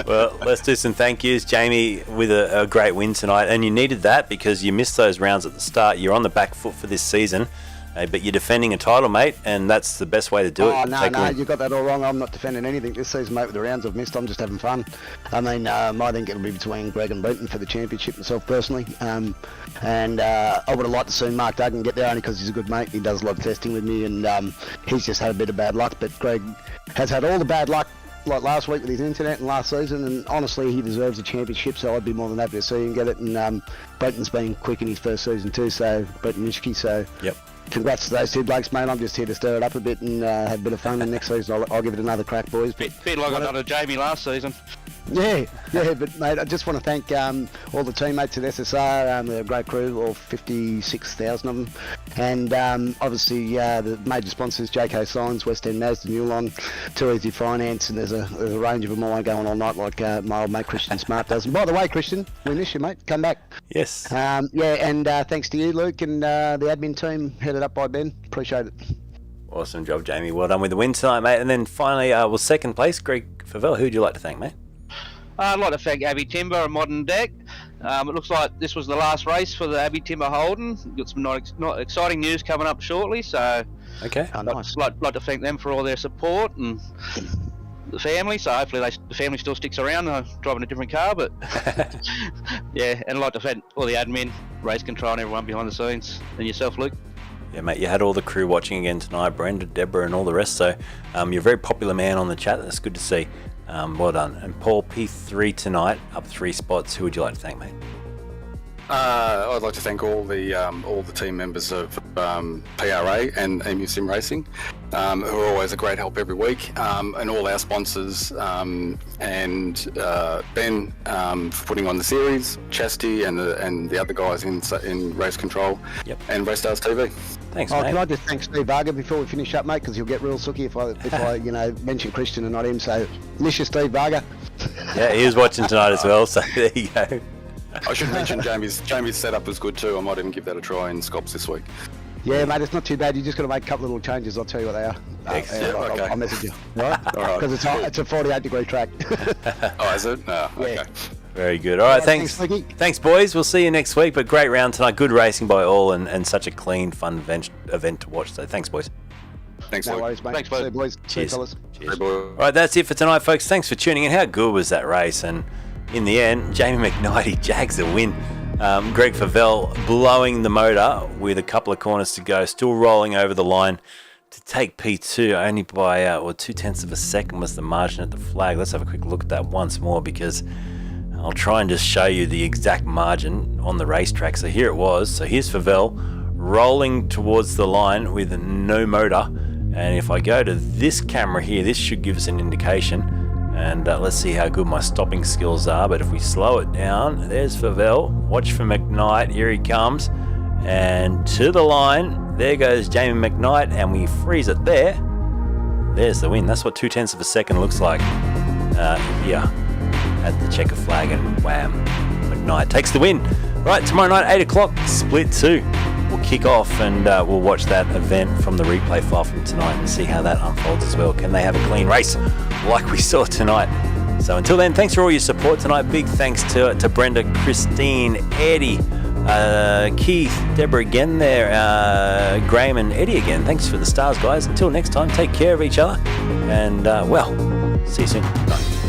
Well, let's do some thank yous, Jamie, with a great win tonight, and you needed that because you missed those rounds at the start. You're on the back foot for this season. But you're defending a title, mate, and that's the best way to do it. Oh, no, you got that all wrong. I'm not defending anything this season, mate, with the rounds I've missed. I'm just having fun. I mean, I think it'll be between Greg and Brenton for the championship myself, personally. I would have liked to see Mark Duggan get there only because he's a good mate. He does a lot of testing with me, and he's just had a bit of bad luck. But Greg has had all the bad luck, like last week with his internet and last season, and honestly, he deserves a championship, so I'd be more than happy to see him get it. And Brenton's been quick in his first season too, so Brenton Mischke, so... Yep. Congrats to those two blokes, mate. I'm just here to stir it up a bit and have a bit of fun. And next season, I'll give it another crack, boys. Bit like I done to Jamie last season. Yeah, but mate, I just want to thank all the teammates at SSR. They're a great crew, all 56,000 of them. And obviously, the major sponsors, JK Signs, West End Mazda, Newlon, Too Easy Finance, and there's a range of them. I won't go on all night like my old mate Christian Smart does. And by the way, Christian, we miss you, mate. Come back. Yes. Thanks to you, Luke, and the admin team headed up by Ben. Appreciate it. Awesome job, Jamie. Well done with the win tonight, mate. And then finally, second place, Greg Favell. Who'd you like to thank, mate? I'd like to thank Abbey Timber and Modern Deck. It looks like this was the last race for the Abbey Timber Holden. Got some not exciting news coming up shortly, so okay. Nice. I'd like to thank them for all their support and the family. So hopefully the family still sticks around. Driving a different car, but yeah. And I'd like to thank all the admin, race control, and everyone behind the scenes, and yourself, Luke. Yeah, mate, you had all the crew watching again tonight, Brenda, Deborah, and all the rest. So you're a very popular man on the chat. That's good to see. Well done. And Paul, P3 tonight, up 3 spots. Who would you like to thank, mate? I'd like to thank all the team members of PRA and Emu Sim Racing, who are always a great help every week, and all our sponsors, and Ben for putting on the series, Chastity, and the other guys in race control, and RACESTARS TV. Thanks, mate. Can I just thank Steve Varga before we finish up, mate? Because he'll get real sooky if I mention Christian and not him. So, miss you, Steve Varga. Yeah, he was watching tonight as well. So there you go. I should mention Jamie's setup was good too. I might even give that a try in Scops this week. Yeah, mate, it's not too bad. You just got to make a couple of little changes. I'll tell you what they are. I'll message you. All right? Because it's a 48-degree track. Oh, is it? No, okay. Yeah. Very good. All right, thanks. Thanks, boys. We'll see you next week. But great round tonight. Good racing by all, and such a clean, fun event to watch. So thanks, boys. Thanks, no worries, mate. Thanks, See you, boys. Cheers. See you, fellas. Cheers. All right, that's it for tonight, folks. Thanks for tuning in. How good was that race? And in the end, Jamie McKnighty jags a win. Greg Favell blowing the motor with a couple of corners to go, still rolling over the line to take P2 only by 0.2 of a second was the margin at the flag. Let's have a quick look at that once more, because I'll try and just show you the exact margin on the racetrack. So here it was. So here's Favell rolling towards the line with no motor. And if I go to this camera here, this should give us an indication. And let's see how good my stopping skills are. But if we slow it down, there's Favell. Watch for McKnight. Here he comes. And to the line, there goes Jamie McKnight. And we freeze it there. There's the win. That's what 0.2 of a second looks like. here at the checker flag, and wham, McKnight takes the win. Right, tomorrow night, 8 o'clock, split 2. We'll kick off and we'll watch that event from the replay file from tonight and see how that unfolds as well. Can they have a clean race like we saw tonight? So until then, thanks for all your support tonight. Big thanks to Brenda, Christine, Eddie, Keith, Deborah again there, Graham and Eddie again. Thanks for the stars, guys. Until next time, take care of each other and, well, see you soon. Bye.